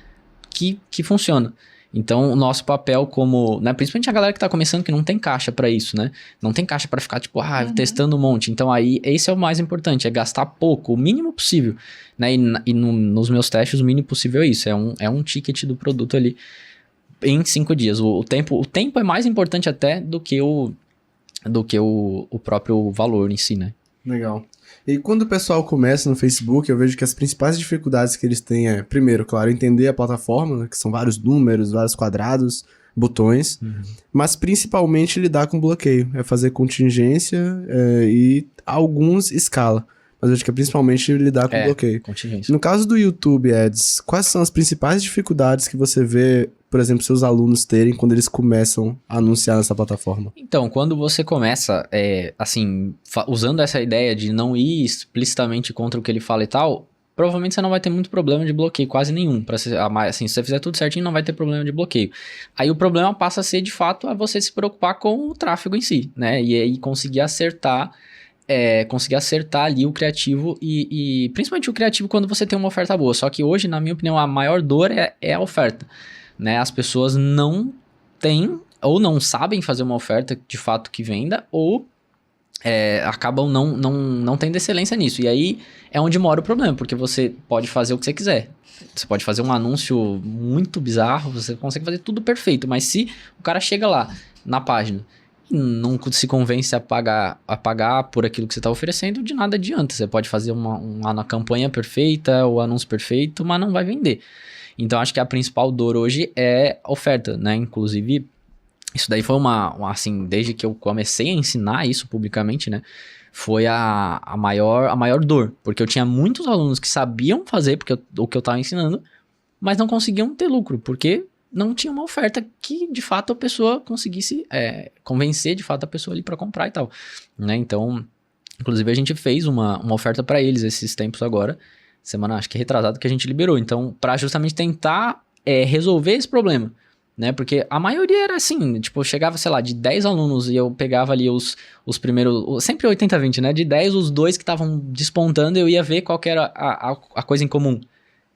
que funciona. Então, o nosso papel como... Né, principalmente a galera que tá começando, que não tem caixa pra isso, né? Não tem caixa pra ficar, tipo, testando um monte. Então, aí, esse é o mais importante, é gastar pouco, o mínimo possível. Né? Nos meus testes, o mínimo possível é isso. É um ticket do produto ali em 5 dias. O tempo é mais importante até do que o próprio valor em si, né? Legal. E quando o pessoal começa no Facebook, eu vejo que as principais dificuldades que eles têm é, primeiro, claro, entender a plataforma, né, que são vários números, vários quadrados, botões, mas principalmente lidar com bloqueio, é fazer contingência e alguns escala. Mas eu acho que é principalmente lidar com bloqueio. Contingência. No caso do YouTube Ads, quais são as principais dificuldades que você vê, por exemplo, seus alunos terem quando eles começam a anunciar nessa plataforma? Então, quando você começa, usando essa ideia de não ir explicitamente contra o que ele fala e tal, provavelmente você não vai ter muito problema de bloqueio, quase nenhum. Se você fizer tudo certinho, não vai ter problema de bloqueio. Aí o problema passa a ser, de fato, a você se preocupar com o tráfego em si, né? E aí conseguir acertar ali o criativo e principalmente o criativo quando você tem uma oferta boa. Só que hoje, na minha opinião, a maior dor é a oferta, né? As pessoas não têm ou não sabem fazer uma oferta de fato que venda ou acabam não tendo excelência nisso. E aí é onde mora o problema, porque você pode fazer o que você quiser. Você pode fazer um anúncio muito bizarro, você consegue fazer tudo perfeito, mas se o cara chega lá na página não se convence a pagar por aquilo que você está oferecendo, de nada adianta. Você pode fazer uma campanha perfeita, o anúncio perfeito, mas não vai vender. Então, acho que a principal dor hoje é a oferta, né? Inclusive, isso daí foi assim, desde que eu comecei a ensinar isso publicamente, né? Foi a maior dor. Porque eu tinha muitos alunos que sabiam fazer o que eu estava ensinando, mas não conseguiam ter lucro, porque não tinha uma oferta que, de fato, a pessoa conseguisse convencer, de fato, a pessoa ali para comprar e tal, né? Então, inclusive, a gente fez uma oferta para eles esses tempos agora, semana, acho que retrasado, que a gente liberou. Então, para justamente tentar resolver esse problema, né? Porque a maioria era assim, tipo, eu chegava, sei lá, de 10 alunos e eu pegava ali os primeiros, sempre 80-20, né? De 10, os 2 que estavam despontando, eu ia ver qual que era a coisa em comum.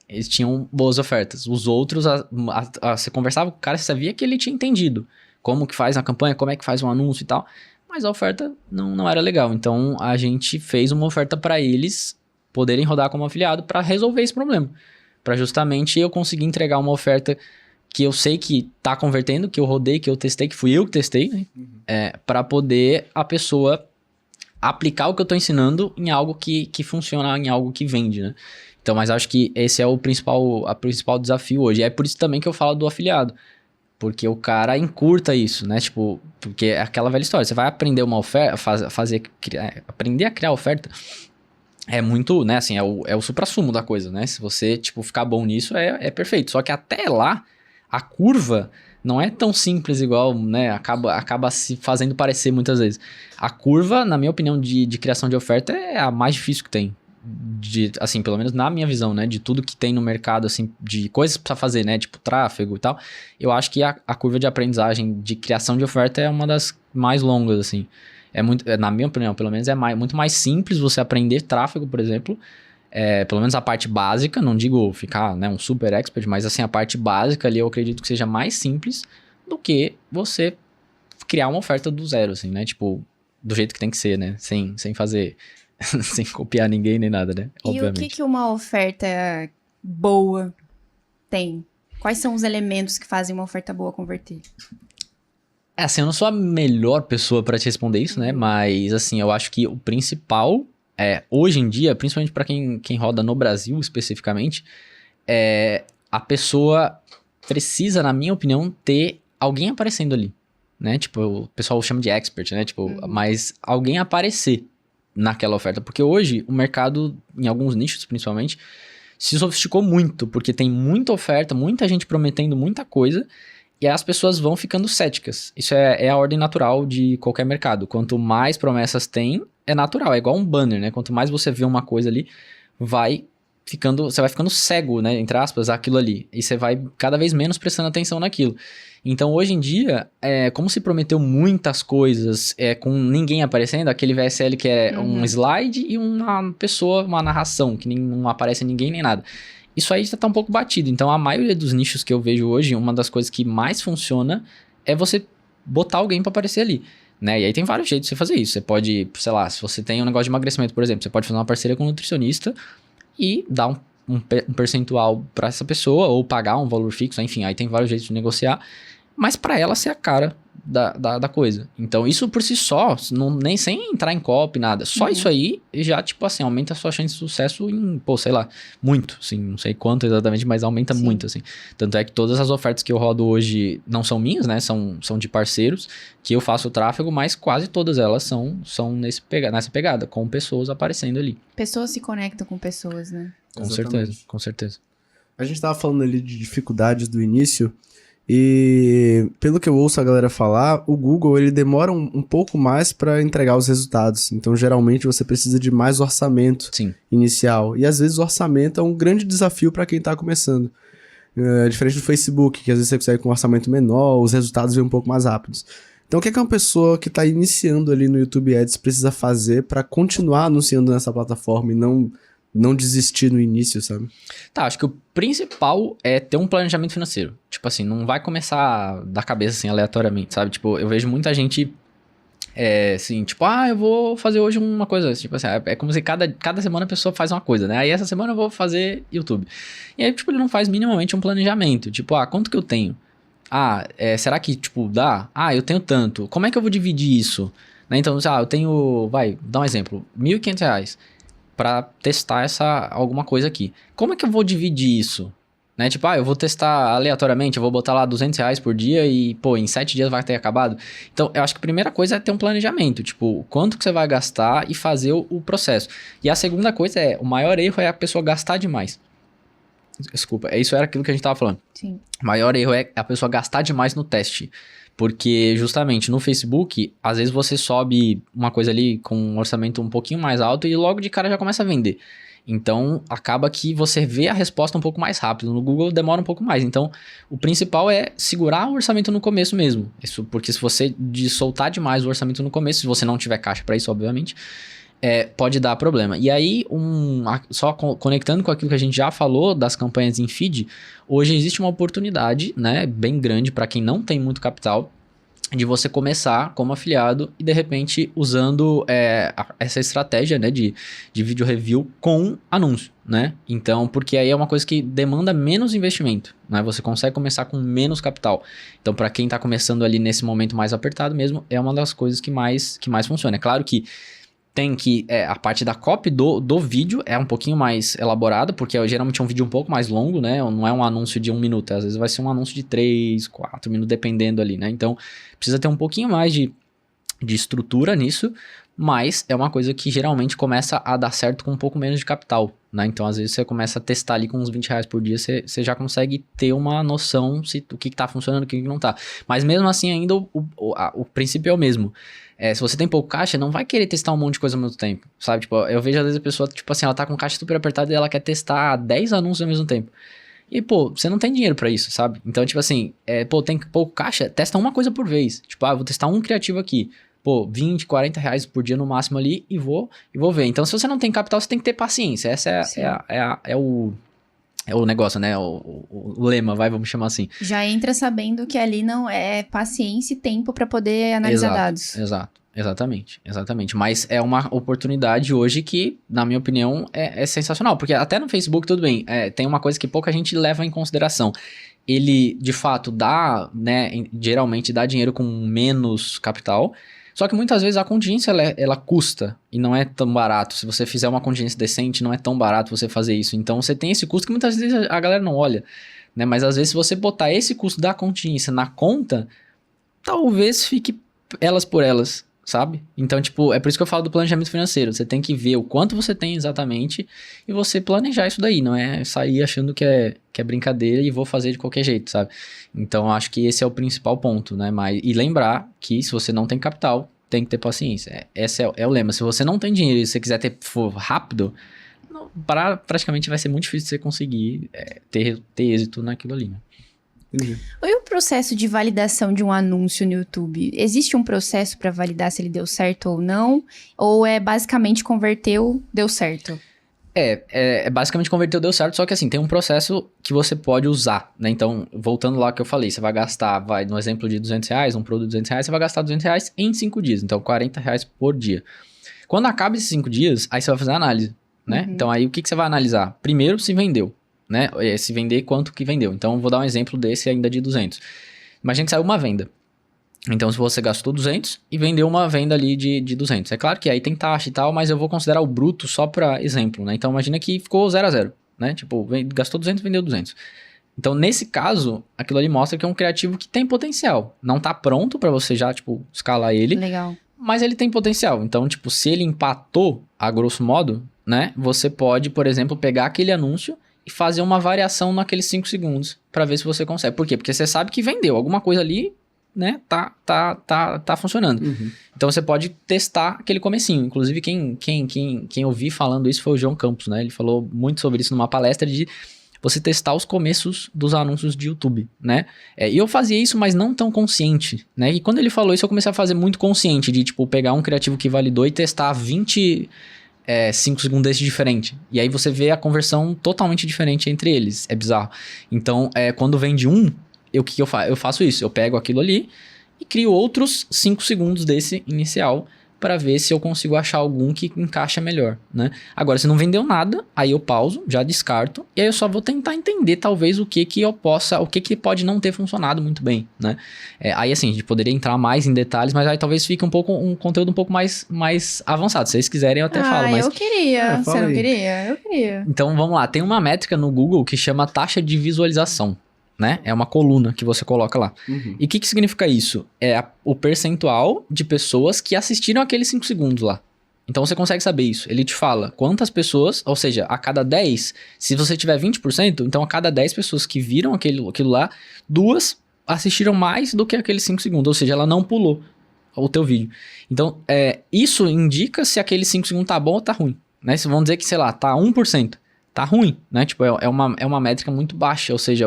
Eles tinham boas ofertas. Os outros, você conversava com o cara, você sabia que ele tinha entendido como que faz uma campanha, como é que faz um anúncio e tal, mas a oferta não era legal. Então, a gente fez uma oferta para eles poderem rodar como afiliado para resolver esse problema. Para justamente eu conseguir entregar uma oferta que eu sei que tá convertendo, que eu rodei, que eu testei, que fui eu que testei, né? Para poder a pessoa aplicar o que eu tô ensinando em algo que funciona, em algo que vende, né? Então, mas acho que esse é o principal desafio hoje. E é por isso também que eu falo do afiliado. Porque o cara encurta isso, né? Tipo, porque é aquela velha história. Você vai aprender uma oferta, aprender a criar oferta é muito, né? Assim, é o suprassumo da coisa, né? Se você, tipo, ficar bom nisso, é perfeito. Só que até lá, a curva não é tão simples igual, né? Acaba se fazendo parecer muitas vezes. A curva, na minha opinião, de criação de oferta é a mais difícil que tem. Assim, pelo menos na minha visão, né, de tudo que tem no mercado, assim, de coisas pra fazer, né, tipo tráfego e tal, eu acho que a curva de aprendizagem de criação de oferta é uma das mais longas, assim, na minha opinião, pelo menos muito mais simples você aprender tráfego, por exemplo, pelo menos a parte básica, não digo ficar, né, um super expert, mas assim, a parte básica ali eu acredito que seja mais simples do que você criar uma oferta do zero, assim, né, tipo, do jeito que tem que ser, né, sem fazer... sem copiar ninguém nem nada, né? Obviamente. E o que uma oferta boa tem? Quais são os elementos que fazem uma oferta boa converter? Assim, eu não sou a melhor pessoa pra te responder isso, né? Mas, assim, eu acho que o principal hoje em dia, principalmente pra quem roda no Brasil especificamente, a pessoa precisa, na minha opinião, ter alguém aparecendo ali, né? Tipo, o pessoal chama de expert, né? Tipo, mas alguém aparecer naquela oferta, porque hoje o mercado, em alguns nichos principalmente, se sofisticou muito, porque tem muita oferta, muita gente prometendo muita coisa, e as pessoas vão ficando céticas. Isso é a ordem natural de qualquer mercado. Quanto mais promessas tem, é natural, é igual um banner, né? Quanto mais você vê uma coisa ali, você vai ficando cego, né, entre aspas, aquilo ali, e você vai cada vez menos prestando atenção naquilo. Então, hoje em dia, como se prometeu muitas coisas com ninguém aparecendo, aquele VSL que é um slide e uma pessoa, uma narração, que não aparece ninguém nem nada. Isso aí já tá um pouco batido. Então, a maioria dos nichos que eu vejo hoje, uma das coisas que mais funciona é você botar alguém pra aparecer ali, né? E aí tem vários jeitos de você fazer isso. Você pode, sei lá, se você tem um negócio de emagrecimento, por exemplo, você pode fazer uma parceria com um nutricionista e dar um percentual pra essa pessoa, ou pagar um valor fixo, enfim, aí tem vários jeitos de negociar, mas pra ela ser a cara da coisa. Então, isso por si só, nem sem entrar em copy, nada, só isso aí já, tipo assim, aumenta a sua chance de sucesso em, sei lá, muito, assim, não sei quanto exatamente, mas aumenta muito, assim. Tanto é que todas as ofertas que eu rodo hoje não são minhas, né, são de parceiros, que eu faço o tráfego, mas quase todas elas são nessa pegada, com pessoas aparecendo ali. Pessoas se conectam com pessoas, né? Com certeza. A gente tava falando ali de dificuldades do início, e pelo que eu ouço a galera falar, o Google ele demora um pouco mais para entregar os resultados. Então, geralmente, você precisa de mais orçamento inicial. E às vezes o orçamento é um grande desafio para quem está começando. Diferente do Facebook, que às vezes você consegue com um orçamento menor, os resultados vêm um pouco mais rápidos. Então, o que é uma pessoa que está iniciando ali no YouTube Ads precisa fazer para continuar anunciando nessa plataforma e não desistir no início, sabe? Tá, acho que o principal é ter um planejamento financeiro. Tipo assim, não vai começar da cabeça assim, aleatoriamente, sabe? Tipo, eu vejo muita gente, assim, tipo, eu vou fazer hoje uma coisa. Tipo assim, é como se cada semana a pessoa faz uma coisa, né? Aí essa semana eu vou fazer YouTube. E aí, tipo, ele não faz minimamente um planejamento. Tipo, quanto que eu tenho? Será que, tipo, dá? Eu tenho tanto. Como é que eu vou dividir isso? Né? Então, eu tenho, dá um exemplo, R$1.500. Pra testar alguma coisa aqui. Como é que eu vou dividir isso? Né? Tipo, eu vou testar aleatoriamente, eu vou botar lá R$200 por dia e, em 7 dias vai ter acabado. Então, eu acho que a primeira coisa é ter um planejamento. Tipo, quanto que você vai gastar e fazer o processo. E a segunda coisa o maior erro é a pessoa gastar demais. Desculpa, isso era aquilo que a gente tava falando. Sim. O maior erro é a pessoa gastar demais no teste. Porque justamente no Facebook, às vezes você sobe uma coisa ali com um orçamento um pouquinho mais alto e logo de cara já começa a vender. Então, acaba que você vê a resposta um pouco mais rápido. No Google demora um pouco mais. Então, o principal é segurar o orçamento no começo mesmo. Isso, porque se você soltar demais o orçamento no começo, se você não tiver caixa para isso, obviamente, pode dar problema. E aí, só conectando com aquilo que a gente já falou das campanhas em feed, hoje existe uma oportunidade, né, bem grande para quem não tem muito capital, de você começar como afiliado e de repente usando essa estratégia, né, de vídeo review com anúncio, né? Então, porque aí é uma coisa que demanda menos investimento, né? Você consegue começar com menos capital. Então, para quem tá começando ali nesse momento mais apertado mesmo, é uma das coisas que mais funciona. É claro que tem que a parte da copy do vídeo é um pouquinho mais elaborada, porque geralmente é um vídeo um pouco mais longo, né? Não é um anúncio de 1 minuto, às vezes vai ser um anúncio de 3, 4 minutos, dependendo ali, né? Então, precisa ter um pouquinho mais de estrutura nisso, mas é uma coisa que geralmente começa a dar certo com um pouco menos de capital, né? Então, às vezes, você começa a testar ali com uns R$20 por dia, você já consegue ter uma noção do que tá funcionando e o que não tá. Mas mesmo assim, ainda o princípio é o mesmo. Se você tem pouco caixa, não vai querer testar um monte de coisa ao mesmo tempo, sabe? Tipo, eu vejo às vezes a pessoa, tipo assim, ela tá com caixa super apertada e ela quer testar 10 anúncios ao mesmo tempo. E, pô, você não tem dinheiro pra isso, sabe? Então, tipo assim, tem pouco caixa, testa uma coisa por vez. Tipo, eu vou testar um criativo aqui. Pô, 20, 40 reais por dia no máximo ali e vou ver. Então, se você não tem capital, você tem que ter paciência. Essa é o negócio, né? O lema, vamos chamar assim. Já entra sabendo que ali não é paciência e tempo para poder analisar dados. Exatamente. Mas é uma oportunidade hoje que, na minha opinião, é sensacional. Porque até no Facebook, tudo bem, tem uma coisa que pouca gente leva em consideração. Ele, de fato, dá, né? Geralmente dá dinheiro com menos capital. Só que muitas vezes a contingência, ela custa e não é tão barato. Se você fizer uma contingência decente, não é tão barato você fazer isso. Então, você tem esse custo que muitas vezes a galera não olha, né? Mas, às vezes, se você botar esse custo da contingência na conta, talvez fique elas por elas, sabe? Então, tipo, é por isso que eu falo do planejamento financeiro. Você tem que ver o quanto você tem exatamente e você planejar isso daí. Não é sair achando que é brincadeira e vou fazer de qualquer jeito, sabe? Então, eu acho que esse é o principal ponto, né? E lembrar que se você não tem capital, tem que ter paciência. Esse é o lema. Se você não tem dinheiro e você quiser for rápido, praticamente vai ser muito difícil você conseguir ter êxito naquilo ali, né? Entendi. E o processo de validação de um anúncio no YouTube? Existe um processo para validar se ele deu certo ou não? Ou é basicamente converteu, deu certo? Basicamente converteu, deu certo, só que assim, tem um processo que você pode usar, né? Então, voltando lá que eu falei, você vai gastar, no exemplo de R$200, um produto de R$200, você vai gastar R$200 em 5 dias, então R$40 por dia. Quando acaba esses 5 dias, aí você vai fazer a análise, né? Uhum. Então aí o que você vai analisar? Primeiro, se vendeu, né? Se vender, quanto que vendeu. Então, eu vou dar um exemplo desse ainda de 200. Imagina que saiu uma venda. Então, se você gastou 200 e vendeu uma venda ali de 200. É claro que aí tem taxa e tal, mas eu vou considerar o bruto só para exemplo, né? Então, imagina que ficou 0 a 0, né? Tipo, gastou 200, vendeu 200. Então, nesse caso, aquilo ali mostra que é um criativo que tem potencial. Não tá pronto para você já, tipo, escalar ele. Legal. Mas ele tem potencial. Então, tipo, se ele empatou, a grosso modo, né? Você pode, por exemplo, pegar aquele anúncio e fazer uma variação naqueles 5 segundos para ver se você consegue. Por quê? Porque você sabe que vendeu alguma coisa ali, né, tá funcionando. Uhum. Então você pode testar aquele comecinho. Inclusive quem eu vi falando isso foi o João Campos, né? Ele falou muito sobre isso numa palestra de você testar os começos dos anúncios de YouTube, né? E eu fazia isso, mas não tão consciente, né? E quando ele falou isso, eu comecei a fazer muito consciente de, tipo, pegar um criativo que validou e testar 5 segundos desse diferente. E aí você vê a conversão totalmente diferente entre eles. É bizarro. Então, quando vende o que eu faço? Eu faço isso, eu pego aquilo ali e crio outros 5 segundos desse inicial para ver se eu consigo achar algum que encaixa melhor, né? Agora, se não vendeu nada, aí eu pauso, já descarto, e aí eu só vou tentar entender talvez o que pode não ter funcionado muito bem, né? Aí assim, a gente poderia entrar mais em detalhes, mas aí talvez fique um conteúdo um pouco mais avançado. Se vocês quiserem, eu até falo, mas... eu queria. Fala Você não aí. queria? Eu queria. Então, vamos lá. Tem uma métrica no Google que chama taxa de visualização, né? É uma coluna que você coloca lá. Uhum. E o que significa isso? É o percentual de pessoas que assistiram aqueles 5 segundos lá. Então você consegue saber isso. Ele te fala quantas pessoas, ou seja, a cada 10, se você tiver 20%, então a cada 10 pessoas que viram aquilo lá, 2 assistiram mais do que aqueles 5 segundos. Ou seja, ela não pulou o teu vídeo. Então, isso indica se aqueles 5 segundos tá bom ou tá ruim. Né? Se vamos dizer que, sei lá, tá 1%. Tá ruim, né? Tipo, é uma métrica muito baixa, ou seja,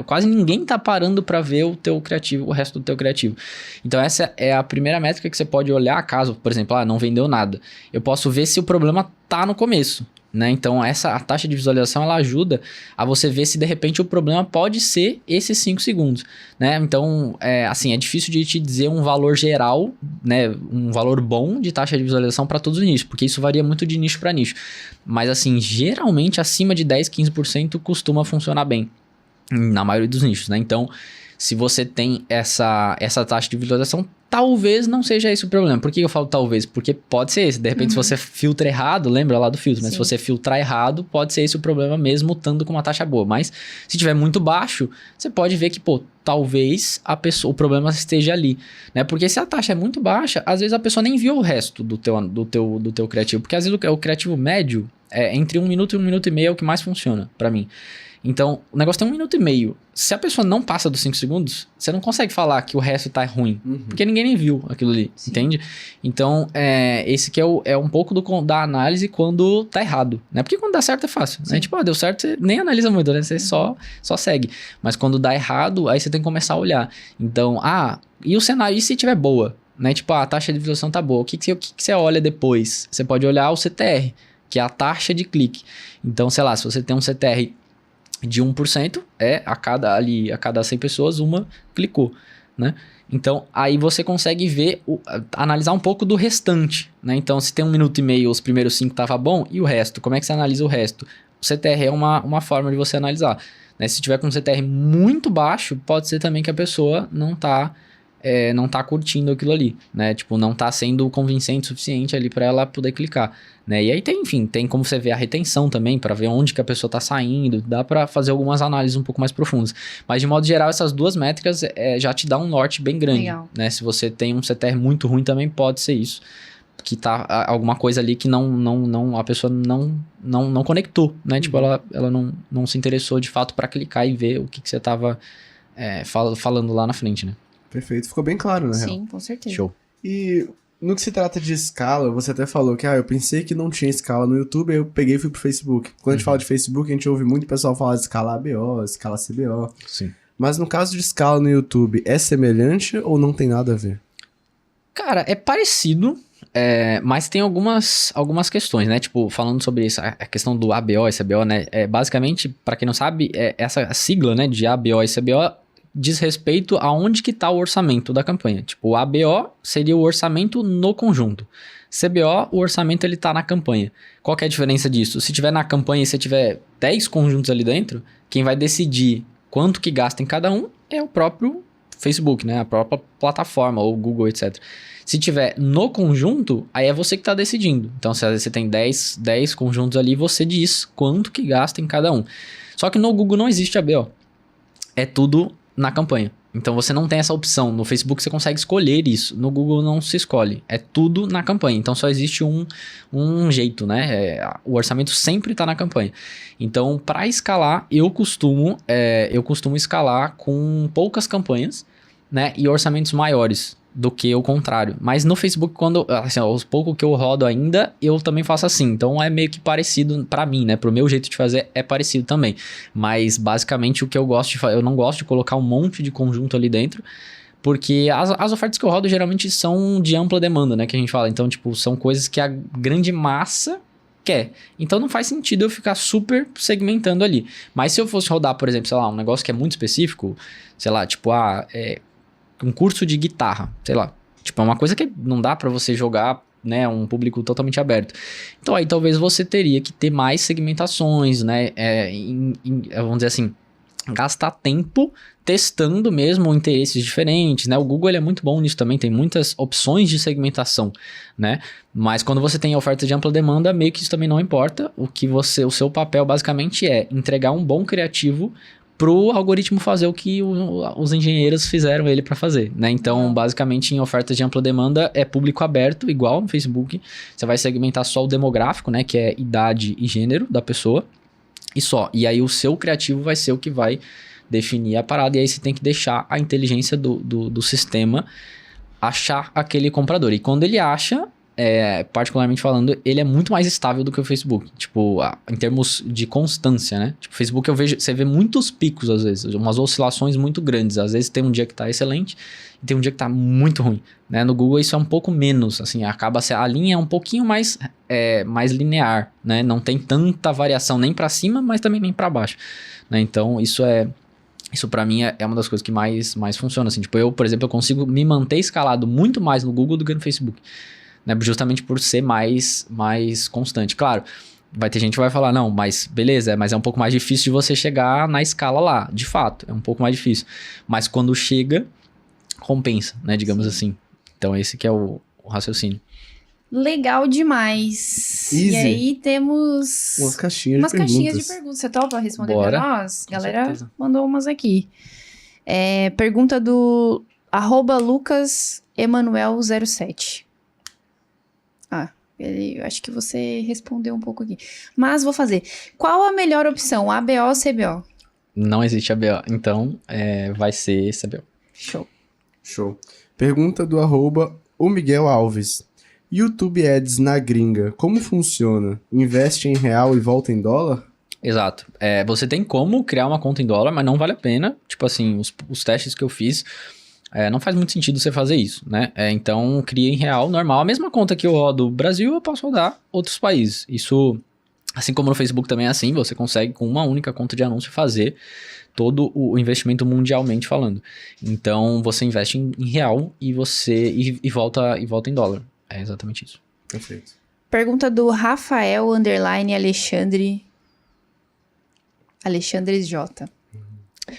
quase ninguém tá parando para ver o teu criativo, o resto do teu criativo. Então essa é a primeira métrica que você pode olhar, caso, por exemplo, não vendeu nada. Eu posso ver se o problema tá no começo, né? Então a taxa de visualização, ela ajuda a você ver se de repente o problema pode ser esses 5 segundos, né? Então, assim, é difícil de te dizer um valor geral, né? Um valor bom de taxa de visualização para todos os nichos, porque isso varia muito de nicho para nicho. Mas assim, geralmente acima de 10, 15% costuma funcionar bem na maioria dos nichos, né? Então, se você tem essa taxa de visualização, talvez não seja esse o problema. Por que eu falo talvez? Porque pode ser esse. De repente, se você filtra errado, lembra lá do filtro, mas se você filtrar errado, pode ser esse o problema mesmo, estando com uma taxa boa. Mas se tiver muito baixo, você pode ver que, talvez o problema esteja ali, né? Porque se a taxa é muito baixa, às vezes a pessoa nem viu o resto do teu criativo. Porque às vezes o criativo médio, entre 1 minuto e 1 minuto e meio é o que mais funciona pra mim. Então, o negócio tem 1 minuto e meio. Se a pessoa não passa dos 5 segundos, você não consegue falar que o resto tá ruim. Porque ninguém nem viu aquilo ali, entende? Então, esse que é um pouco da análise quando tá errado, né? Porque quando dá certo é fácil, né? Tipo, deu certo, você nem analisa muito, né? Você só segue. Mas quando dá errado, aí você tem que começar a olhar. Então, e o cenário? E se tiver boa? Né? Tipo, a taxa de visualização tá boa. O que você olha depois? Você pode olhar o CTR, que é a taxa de clique. Então, sei lá, se você tem um CTR de 1%, a cada 100 pessoas, uma clicou, né? Então, aí você consegue ver, analisar um pouco do restante, né? Então, se tem 1 minuto e meio, os primeiros 5 tava bom, e o resto? Como é que você analisa o resto? O CTR é uma forma de você analisar, né? Se tiver com um CTR muito baixo, pode ser também que a pessoa não tá curtindo aquilo ali, né? Tipo, não tá sendo convincente o suficiente ali para ela poder clicar, né? E aí tem como você ver a retenção também, para ver onde que a pessoa tá saindo, dá para fazer algumas análises um pouco mais profundas. Mas de modo geral, essas duas métricas já te dá um norte bem grande. Legal. Né? Se você tem um CTR muito ruim também pode ser isso, que tá alguma coisa ali que a pessoa não conectou, né? Tipo, ela não se interessou de fato para clicar e ver o que você tava falando lá na frente, né? Perfeito, ficou bem claro, na real. Sim, com certeza. Show. E no que se trata de escala, você até falou que eu pensei que não tinha escala no YouTube, aí eu peguei e fui pro Facebook. Quando a gente fala de Facebook, a gente ouve muito pessoal falar de escala ABO, escala CBO. Sim. Mas no caso de escala no YouTube, é semelhante ou não tem nada a ver? Cara, é parecido, mas tem algumas questões, né? Tipo, falando sobre isso, a questão do ABO e CBO, né? Basicamente, pra quem não sabe, essa sigla, né, de ABO e CBO diz respeito a onde que tá o orçamento da campanha. Tipo, o ABO seria o orçamento no conjunto. CBO, o orçamento ele tá na campanha. Qual que é a diferença disso? Se tiver na campanha e você tiver 10 conjuntos ali dentro, quem vai decidir quanto que gasta em cada um é o próprio Facebook, né? A própria plataforma, ou Google, etc. Se tiver no conjunto, aí é você que tá decidindo. Então, se você tem 10 conjuntos ali, você diz quanto que gasta em cada um. Só que no Google não existe ABO. É tudo na campanha. Então você não tem essa opção. No Facebook você consegue escolher isso. No Google não se escolhe. É tudo na campanha. Então só existe um jeito, né? O orçamento sempre está na campanha. Então, para escalar, eu costumo escalar com poucas campanhas, né? E orçamentos maiores do que o contrário. Mas no Facebook, aos poucos que eu rodo ainda, eu também faço assim. Então é meio que parecido pra mim, né? Pro meu jeito de fazer é parecido também. Mas basicamente o que eu gosto de fazer, eu não gosto de colocar um monte de conjunto ali dentro, porque as ofertas que eu rodo geralmente são de ampla demanda, né? Que a gente fala. Então, tipo, são coisas que a grande massa quer. Então não faz sentido eu ficar super segmentando ali. Mas se eu fosse rodar, por exemplo, sei lá, um negócio que é muito específico, sei lá, tipo, um curso de guitarra, sei lá. Tipo, é uma coisa que não dá pra você jogar, né, um público totalmente aberto. Então aí talvez você teria que ter mais segmentações, né, vamos dizer assim, gastar tempo testando mesmo interesses diferentes, né? O Google ele é muito bom nisso também, tem muitas opções de segmentação, né? Mas quando você tem oferta de ampla demanda, meio que isso também não importa. O seu papel basicamente é entregar um bom criativo pro algoritmo fazer o que os engenheiros fizeram ele para fazer, né? Então, basicamente, em ofertas de ampla demanda, é público aberto, igual no Facebook. Você vai segmentar só o demográfico, né? Que é idade e gênero da pessoa. E só. E aí, o seu criativo vai ser o que vai definir a parada. E aí, você tem que deixar a inteligência do sistema achar aquele comprador. E quando ele acha, particularmente falando, ele é muito mais estável do que o Facebook. Tipo, em termos de constância, né? Tipo, o Facebook você vê muitos picos às vezes, umas oscilações muito grandes. Às vezes tem um dia que tá excelente e tem um dia que tá muito ruim, né? No Google isso é um pouco menos, assim, a linha é um pouquinho mais linear, né? Não tem tanta variação nem para cima, mas também nem para baixo, né? Então, isso pra mim é uma das coisas que mais funciona, assim. Tipo, eu, por exemplo, eu consigo me manter escalado muito mais no Google do que no Facebook, né, justamente por ser mais constante. Claro, vai ter gente que vai falar, não, mas beleza, mas é um pouco mais difícil de você chegar na escala lá. De fato, é um pouco mais difícil. Mas quando chega, compensa, né, digamos assim. Então esse que é o raciocínio. Legal demais. Easy. E aí temos Umas caixinhas umas de perguntas. caixinhas de perguntas. Você topa responder Bora. pra nós? A Com galera certeza. mandou umas aqui. Pergunta do @lucasemanuel07. Eu acho que você respondeu um pouco aqui. Mas vou fazer. Qual a melhor opção, ABO ou CBO? Não existe ABO, então vai ser CBO. Show. Show. Pergunta do @o Miguel Alves. YouTube Ads na gringa, como funciona? Investe em real e volta em dólar? Exato. Você tem como criar uma conta em dólar, mas não vale a pena. Tipo assim, os testes que eu fiz, não faz muito sentido você fazer isso, né? Então, cria em real, normal. A mesma conta que eu rodo Brasil, eu posso rodar outros países. Isso, assim como no Facebook também é assim, você consegue com uma única conta de anúncio fazer todo o investimento mundialmente falando. Então, você investe em real e volta em dólar. É exatamente isso. Perfeito. Pergunta do Rafael _Alexandre J.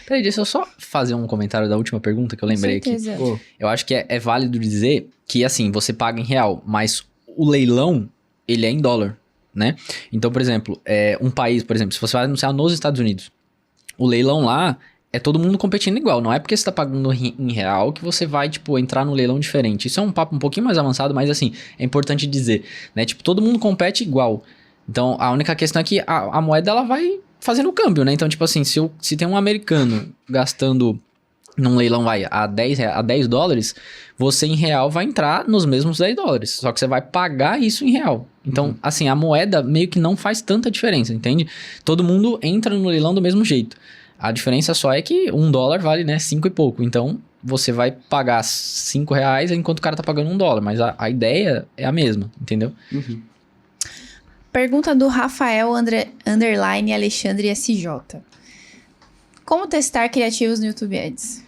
Peraí, deixa eu só fazer um comentário da última pergunta que eu lembrei aqui. Com certeza. Pô, Eu acho que é válido dizer que, assim, você paga em real, mas o leilão, ele é em dólar, né? Então, por exemplo, um país, por exemplo, se você vai anunciar nos Estados Unidos, o leilão lá é todo mundo competindo igual. Não é porque você tá pagando em real que você vai, tipo, entrar no leilão diferente. Isso é um papo um pouquinho mais avançado, mas, assim, é importante dizer, né? Tipo, todo mundo compete igual. Então, a única questão é que a moeda, ela vai fazendo o câmbio, né? Então, tipo assim, se tem um americano gastando num leilão, a 10 dólares, você em real vai entrar nos mesmos 10 dólares. Só que você vai pagar isso em real. Então, assim, a moeda meio que não faz tanta diferença, entende? Todo mundo entra no leilão do mesmo jeito. A diferença só é que $1 vale, né, 5 e pouco. Então, você vai pagar R$5 enquanto o cara tá pagando $1. Mas a ideia é a mesma, entendeu? uhum. Pergunta do Rafael _Alexandre SJ. Como testar criativos no YouTube Ads?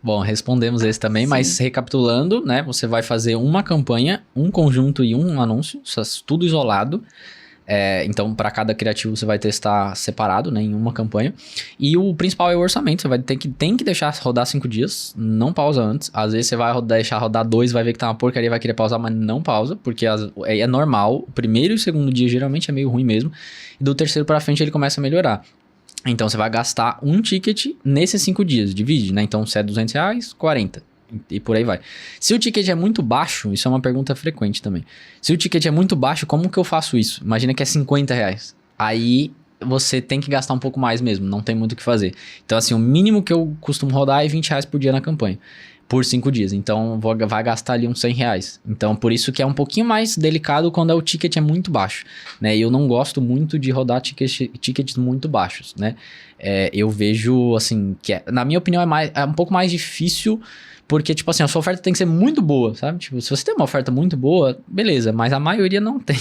Bom, respondemos esse também, Sim. mas recapitulando, né? Você vai fazer uma campanha, um conjunto e um anúncio, tudo isolado. Então, para cada criativo, você vai testar separado, né? Em uma campanha. E o principal é o orçamento. Você vai tem que deixar rodar 5 dias, não pausa antes. Às vezes você vai deixar rodar 2, vai ver que tá uma porcaria, vai querer pausar, mas não pausa, porque é normal. O primeiro e o segundo dia geralmente é meio ruim mesmo. E do terceiro para frente ele começa a melhorar. Então, você vai gastar um ticket nesses 5 dias, divide, né? Então, se é R$200, 40. E por aí vai. Se o ticket é muito baixo, isso é uma pergunta frequente também. Se o ticket é muito baixo, como que eu faço isso? Imagina que é R$50. Aí, você tem que gastar um pouco mais mesmo, não tem muito o que fazer. Então, assim, o mínimo que eu costumo rodar é R$20 por dia na campanha. Por 5 dias. Então, vai gastar ali uns R$100. Então, por isso que é um pouquinho mais delicado quando o ticket é muito baixo, né? E eu não gosto muito de rodar tickets muito baixos, né? Eu vejo, assim, que na minha opinião é um pouco mais difícil, porque, tipo assim, a sua oferta tem que ser muito boa, sabe? Tipo, se você tem uma oferta muito boa, beleza, mas a maioria não tem.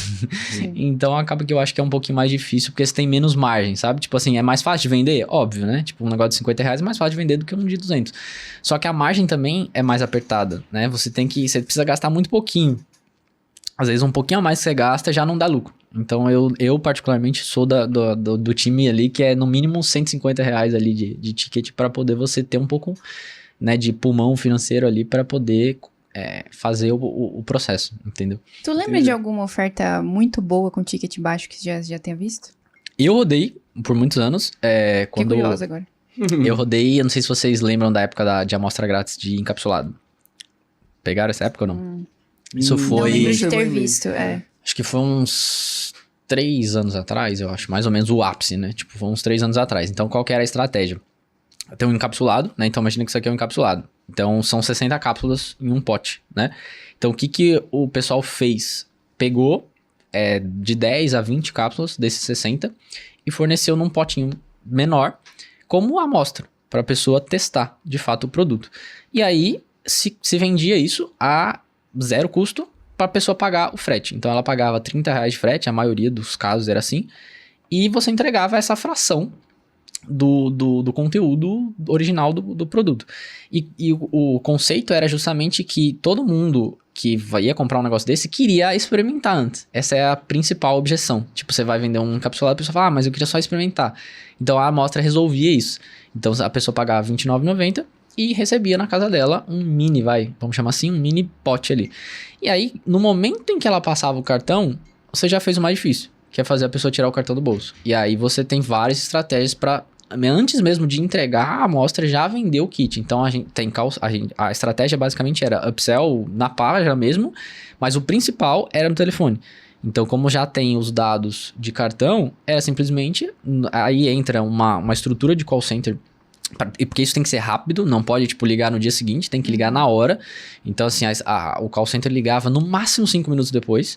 Então, acaba que eu acho que é um pouquinho mais difícil, porque você tem menos margem, sabe? Tipo assim, é mais fácil de vender? Óbvio, né? Tipo, um negócio de R$50 é mais fácil de vender do que um de 200. Só que a margem também é mais apertada, né? Você precisa gastar muito pouquinho. Às vezes, um pouquinho a mais que você gasta já não dá lucro. Então, eu particularmente sou do time ali que é no mínimo R$150 ali de ticket para poder você ter um pouco, né, de pulmão financeiro ali para poder fazer o processo, entendeu? Tu lembra de alguma oferta muito boa com ticket baixo que já tenha visto? Eu rodei por muitos anos. Fiquei Quando curiosa agora. eu rodei, eu não sei se vocês lembram da época de amostra grátis de encapsulado. Pegaram essa época ou não? Isso Não foi... lembro de Chegou ter em mim. visto, Acho que foi uns 3 anos atrás, eu acho. Mais ou menos o ápice, né? Tipo, foi uns 3 anos atrás. Então, qual que era a estratégia? Tem um encapsulado, né? Então, imagina que isso aqui é um encapsulado. Então, são 60 cápsulas em um pote, né? Então, o que o pessoal fez? Pegou de 10 a 20 cápsulas desses 60 e forneceu num potinho menor como amostra para a pessoa testar, de fato, o produto. E aí, se vendia isso a 0 custo para a pessoa pagar o frete. Então, ela pagava R$30 de frete, a maioria dos casos era assim, e você entregava essa fração do conteúdo original do produto. E o conceito era justamente que todo mundo que ia comprar um negócio desse queria experimentar antes. Essa é a principal objeção. Tipo, você vai vender um encapsulado, a pessoa fala, mas eu queria só experimentar. Então, a amostra resolvia isso. Então, a pessoa pagava R$29,90 e recebia na casa dela um mini, vamos chamar assim, um mini pote ali. E aí, no momento em que ela passava o cartão, você já fez o mais difícil, que é fazer a pessoa tirar o cartão do bolso. E aí você tem várias estratégias para, antes mesmo de entregar a amostra, já vender o kit. Então a estratégia basicamente era upsell na página mesmo, mas o principal era no telefone. Então, como já tem os dados de cartão, era simplesmente, aí entra uma estrutura de call center. Porque isso tem que ser rápido, não pode, ligar no dia seguinte, tem que ligar na hora. Então, assim, o call center ligava no máximo 5 minutos depois.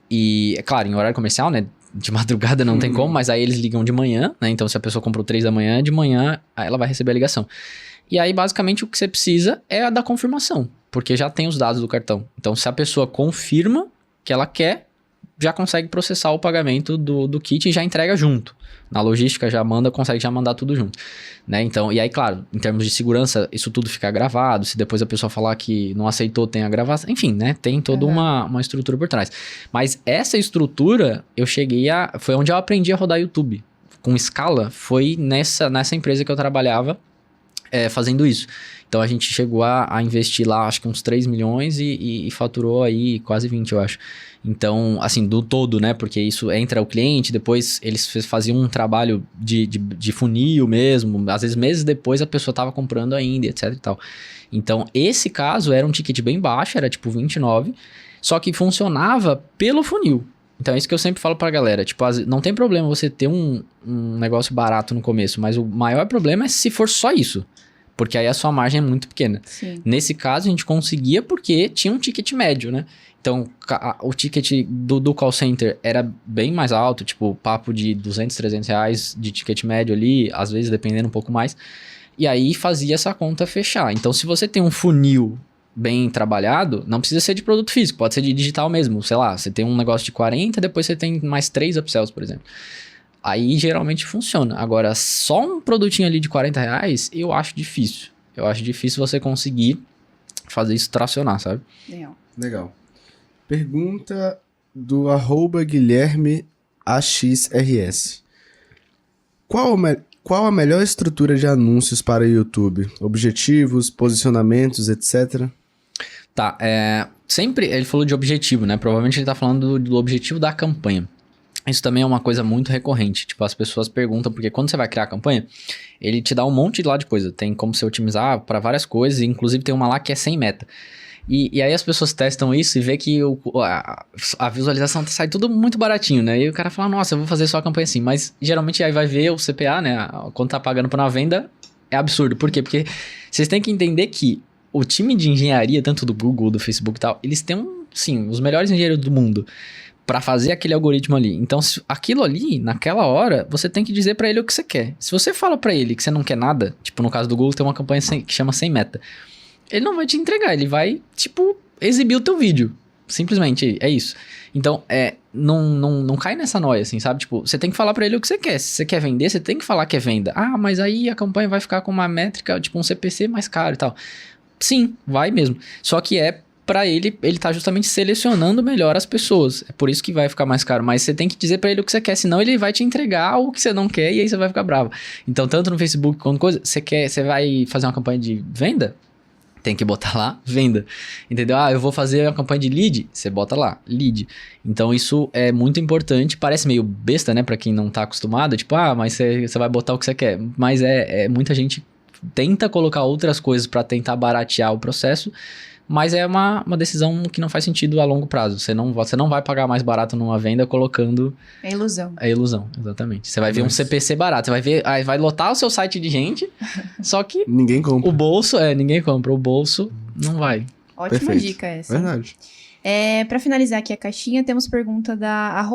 E, é claro, em horário comercial, né? De madrugada não tem como, mas aí eles ligam de manhã, né? Então, se a pessoa comprou 3 da manhã, de manhã aí ela vai receber a ligação. E aí, basicamente, o que você precisa é a da confirmação, porque já tem os dados do cartão. Então, se a pessoa confirma que ela quer, já consegue processar o pagamento do kit e já entrega junto. Na logística consegue já mandar tudo junto, né? Então, e aí, claro, em termos de segurança, isso tudo fica gravado. Se depois a pessoa falar que não aceitou, tem a gravação. Enfim, né? Tem toda uma estrutura por trás. Mas essa estrutura, foi onde eu aprendi a rodar YouTube. Com escala, foi nessa empresa que eu trabalhava fazendo isso. Então, a gente chegou a investir lá, acho que uns 3 milhões e faturou aí quase 20, eu acho. Então, assim, do todo, né? Porque isso entra o cliente, depois eles faziam um trabalho de funil mesmo. Às vezes, meses depois, a pessoa tava comprando ainda, etc e tal. Então, esse caso era um ticket bem baixo, era tipo 29, só que funcionava pelo funil. Então, é isso que eu sempre falo pra galera. Não tem problema você ter um negócio barato no começo, mas o maior problema é se for só isso. Porque aí a sua margem é muito pequena. Sim. Nesse caso, a gente conseguia porque tinha um ticket médio, né? Então, o ticket do call center era bem mais alto, papo de 200, 300 reais de ticket médio ali, às vezes dependendo um pouco mais. E aí fazia essa conta fechar. Então, se você tem um funil bem trabalhado, não precisa ser de produto físico, pode ser de digital mesmo. Sei lá, você tem um negócio de 40, depois você tem mais 3 upsells, por exemplo. Aí geralmente funciona. Agora, só um produtinho ali de 40 reais, eu acho difícil. Eu acho difícil você conseguir fazer isso tracionar, sabe? Legal. Pergunta do @Guilherme AXRS. Qual a melhor estrutura de anúncios para o YouTube? Objetivos, posicionamentos, etc? Tá, sempre ele falou de objetivo, né? Provavelmente ele tá falando do objetivo da campanha. Isso também é uma coisa muito recorrente. As pessoas perguntam, porque quando você vai criar a campanha, ele te dá um monte lá de coisa. Tem como você otimizar para várias coisas, inclusive tem uma lá que é sem meta. E aí as pessoas testam isso e vê que a visualização sai tudo muito baratinho, né? E o cara fala, nossa, eu vou fazer só a campanha assim. Mas geralmente aí vai ver o CPA, né? Quando tá pagando por uma venda, é absurdo. Por quê? Porque vocês têm que entender que o time de engenharia, tanto do Google, do Facebook e tal, eles têm, sim, os melhores engenheiros do mundo para fazer aquele algoritmo ali. Então, aquilo ali, naquela hora, você tem que dizer para ele o que você quer. Se você fala para ele que você não quer nada, no caso do Google tem uma campanha que chama sem meta, ele não vai te entregar, ele vai, exibir o teu vídeo. Simplesmente, é isso. Então, não cai nessa noia, assim, sabe? Você tem que falar pra ele o que você quer. Se você quer vender, você tem que falar que é venda. Ah, mas aí a campanha vai ficar com uma métrica, um CPC mais caro e tal. Sim, vai mesmo. Só que pra ele tá justamente selecionando melhor as pessoas. É por isso que vai ficar mais caro. Mas você tem que dizer pra ele o que você quer, senão ele vai te entregar o que você não quer e aí você vai ficar bravo. Então, tanto no Facebook quanto coisa, você vai fazer uma campanha de venda? Tem que botar lá, venda, entendeu? Ah, eu vou fazer uma campanha de lead, você bota lá, lead. Então isso é muito importante, parece meio besta, né, pra quem não tá acostumado, mas você vai botar o que você quer. Mas muita gente tenta colocar outras coisas pra tentar baratear o processo, mas é uma decisão que não faz sentido a longo prazo. Você não vai pagar mais barato numa venda colocando... É ilusão. É ilusão, exatamente. Você vai ver um CPC barato, você vai ver, aí vai lotar o seu site de gente, só que... Ninguém compra. O bolso, ninguém compra. O bolso não vai. Ótima Perfeito. Dica essa. Verdade. Pra finalizar aqui a caixinha, temos pergunta da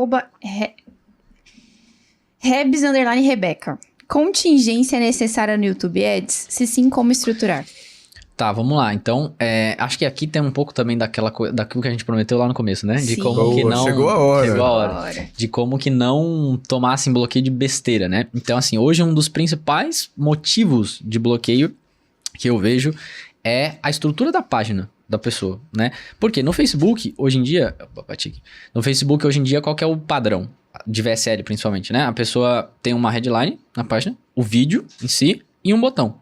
@Rebs_Rebeca. Contingência necessária no YouTube Ads? Se sim, como estruturar? Tá, vamos lá. Então, acho que aqui tem um pouco também daquilo que a gente prometeu lá no começo, né? De Sim. como que não... Chegou a hora. Chegou a hora. De como que não tomassem bloqueio de besteira, né? Então, assim, hoje um dos principais motivos de bloqueio que eu vejo é a estrutura da página da pessoa, né? Porque no Facebook, hoje em dia... qual que é o padrão? De VSL, principalmente, né? A pessoa tem uma headline na página, o vídeo em si e um botão.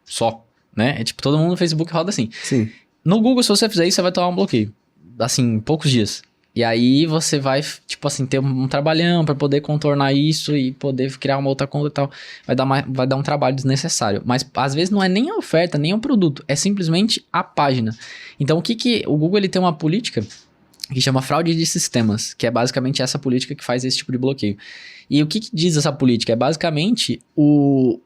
Só. né? É tipo, todo mundo no Facebook roda assim. Sim. No Google, se você fizer isso, você vai tomar um bloqueio. Assim, em poucos dias. E aí você vai, tipo assim, ter um trabalhão pra poder contornar isso e poder criar uma outra conta e tal. Vai dar um trabalho desnecessário. Mas às vezes não é nem a oferta, nem o produto. É simplesmente a página. Então o Google ele tem uma política que chama fraude de sistemas. Que é basicamente essa política que faz esse tipo de bloqueio. E o que diz essa política? É basicamente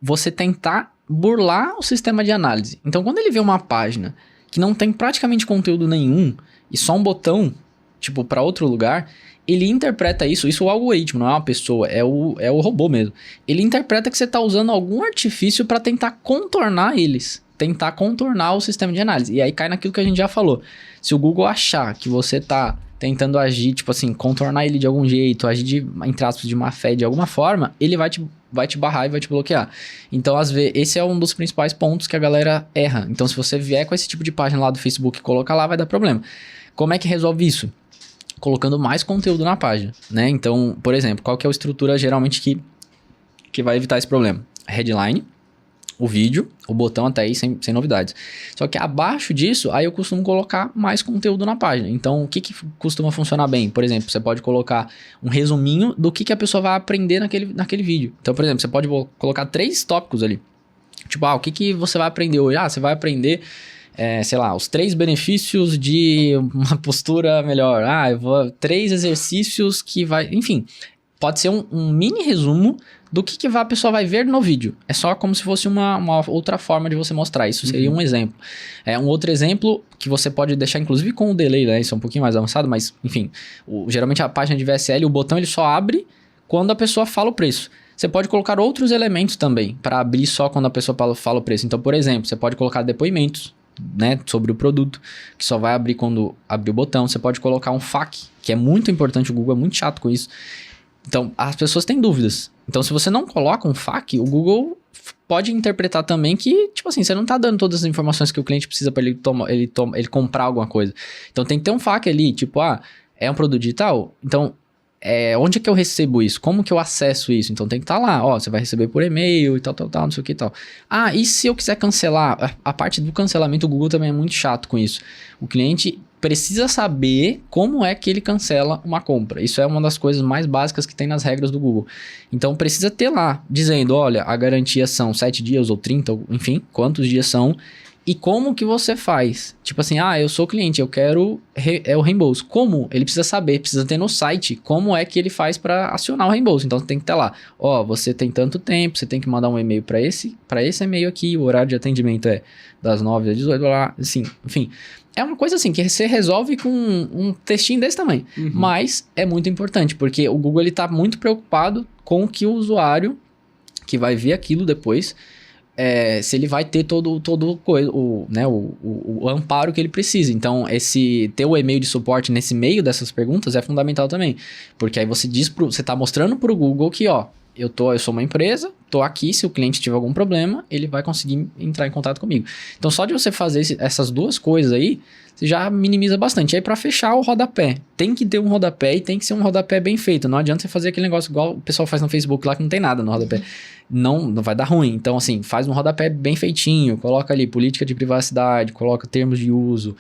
você tentar burlar o sistema de análise. Então quando ele vê uma página que não tem praticamente conteúdo nenhum e só um botão, tipo, para outro lugar, ele interpreta isso é o algoritmo, não é uma pessoa, é o robô mesmo. Ele interpreta que você tá usando algum artifício para tentar contornar tentar contornar o sistema de análise. E aí cai naquilo que a gente já falou. Se o Google achar que você tá tentando agir, tipo assim, contornar ele de algum jeito, agir entre aspas, de má fé, de alguma forma, ele vai te barrar e vai te bloquear. Então, às vezes, esse é um dos principais pontos que a galera erra. Então, se você vier com esse tipo de página lá do Facebook e colocar lá, vai dar problema. Como é que resolve isso? Colocando mais conteúdo na página, né? Então, por exemplo, qual que é a estrutura geralmente que vai evitar esse problema? Headline, o vídeo, o botão até aí sem novidades. Só que abaixo disso, aí eu costumo colocar mais conteúdo na página. Então, o que costuma funcionar bem? Por exemplo, você pode colocar um resuminho do que a pessoa vai aprender naquele vídeo. Então, por exemplo, você pode colocar 3 tópicos ali. Tipo, o que você vai aprender hoje? Você vai aprender... sei lá, os 3 benefícios de uma postura melhor. 3 exercícios que vai... Enfim, pode ser um mini resumo do que a pessoa vai ver no vídeo. É só como se fosse uma outra forma de você mostrar. Isso seria um exemplo. Um outro exemplo que você pode deixar, inclusive com o delay, né? Isso é um pouquinho mais avançado, mas, enfim. Geralmente a página de VSL, o botão ele só abre quando a pessoa fala o preço. Você pode colocar outros elementos também, para abrir só quando a pessoa fala o preço. Então, por exemplo, você pode colocar depoimentos, né, sobre o produto, que só vai abrir quando abrir o botão. Você pode colocar um FAQ, que é muito importante, o Google é muito chato com isso. Então, as pessoas têm dúvidas. Então, se você não coloca um FAQ, o Google pode interpretar também que, tipo assim, você não tá dando todas as informações que o cliente precisa para ele comprar alguma coisa. Então, tem que ter um FAQ ali, tipo, é um produto digital? Então, onde é que eu recebo isso? Como que eu acesso isso? Então tem que estar lá, você vai receber por e-mail e tal, não sei o que e tal. E se eu quiser cancelar? A parte do cancelamento, o Google também é muito chato com isso. O cliente precisa saber como é que ele cancela uma compra. Isso é uma das coisas mais básicas que tem nas regras do Google. Então precisa ter lá, dizendo, olha, a garantia são 7 dias ou 30, enfim, quantos dias são. E como que você faz? Tipo assim, eu sou cliente, eu quero o reembolso. Como? Ele precisa saber, precisa ter no site como é que ele faz para acionar o reembolso. Então tem que ter lá, você tem tanto tempo, você tem que mandar um e-mail para esse e-mail aqui, o horário de atendimento é das 9 às 18, assim, enfim. É uma coisa assim que você resolve com um textinho desse tamanho. Mas é muito importante, porque o Google ele tá muito preocupado com que o usuário que vai ver aquilo depois... se ele vai ter todo o amparo que ele precisa. Então, ter o e-mail de suporte nesse meio dessas perguntas é fundamental também. Porque aí você você tá mostrando pro Google que, eu sou uma empresa, tô aqui, se o cliente tiver algum problema, ele vai conseguir entrar em contato comigo. Então, só de você fazer essas duas coisas aí, você já minimiza bastante. Aí, para fechar o rodapé, tem que ter um rodapé e tem que ser um rodapé bem feito. Não adianta você fazer aquele negócio igual o pessoal faz no Facebook lá, que não tem nada no rodapé. Não vai dar ruim. Então, assim, faz um rodapé bem feitinho, coloca ali política de privacidade, coloca termos de uso.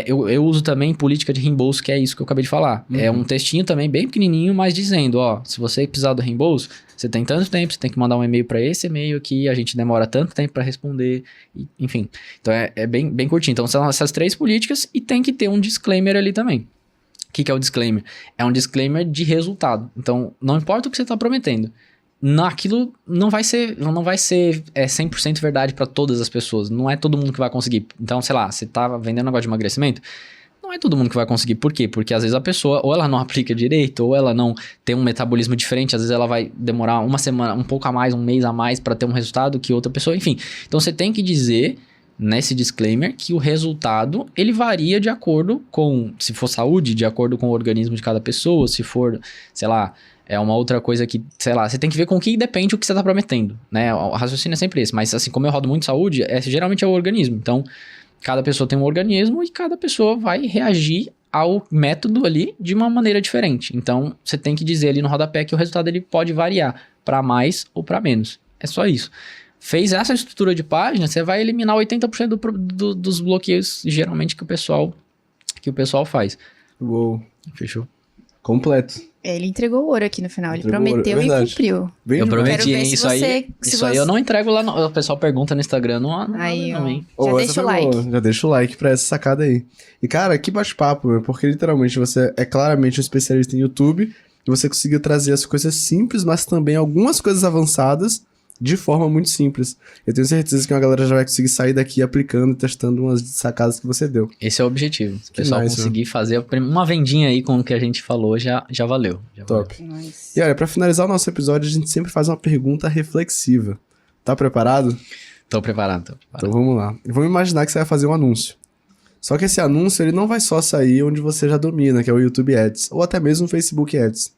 Eu uso também política de reembolso, que é isso que eu acabei de falar. É um textinho também bem pequenininho, mas dizendo, se você precisar do reembolso, você tem tanto tempo, você tem que mandar um e-mail para esse e-mail aqui, a gente demora tanto tempo para responder, enfim. Então, é bem, bem curtinho. Então, são essas 3 políticas e tem que ter um disclaimer ali também. O que é o disclaimer? É um disclaimer de resultado. Então, não importa o que você está prometendo. Aquilo não vai ser 100% verdade para todas as pessoas. Não é todo mundo que vai conseguir. Então, sei lá, você tá vendendo um negócio de emagrecimento, não é todo mundo que vai conseguir. Por quê? Porque às vezes a pessoa, ou ela não aplica direito, ou ela não tem um metabolismo diferente. Às vezes ela vai demorar uma semana, um pouco a mais, um mês a mais para ter um resultado que outra pessoa, enfim. Então, você tem que dizer nesse disclaimer que o resultado, ele varia de acordo com, se for saúde, de acordo com o organismo de cada pessoa, se for, sei lá, uma outra coisa que, sei lá, você tem que ver com que depende o que você está prometendo, né? O raciocínio é sempre esse, mas assim, como eu rodo muito saúde, geralmente é o organismo. Então, cada pessoa tem um organismo e cada pessoa vai reagir ao método ali de uma maneira diferente. Então, você tem que dizer ali no rodapé que o resultado ele pode variar para mais ou para menos. É só isso. fez essa estrutura de página, você vai eliminar 80% dos bloqueios, geralmente, que o pessoal faz. Uou. Fechou? Completo. Ele entregou o ouro aqui no final. Ele Entregou ouro, prometeu e verdade. cumpriu. Bem Eu demais. prometi, Quero ver hein? se Isso você- aí, se isso aí você- eu não entrego lá. O pessoal pergunta no Instagram, não Aí, ó. hein? Já Ô, deixa essa o foi like. boa. Já deixa o like pra essa sacada aí. E, cara, que bate-papo, meu, porque literalmente você é claramente um especialista em YouTube e você conseguiu trazer as coisas simples, mas também algumas coisas avançadas de forma muito simples. Eu tenho certeza que a galera já vai conseguir sair daqui aplicando e testando umas sacadas que você deu. Esse é o objetivo. Se o Que pessoal nice, conseguir fazer uma vendinha aí com o que a gente falou, já valeu. Já valeu. Top. Nice. E olha, pra finalizar o nosso episódio, a gente sempre faz uma pergunta reflexiva. Tá preparado? Tô preparado. Então vamos lá. Vamos imaginar que você vai fazer um anúncio. Só que esse anúncio, ele não vai só sair onde você já domina, que é o YouTube Ads, ou até mesmo o Facebook Ads.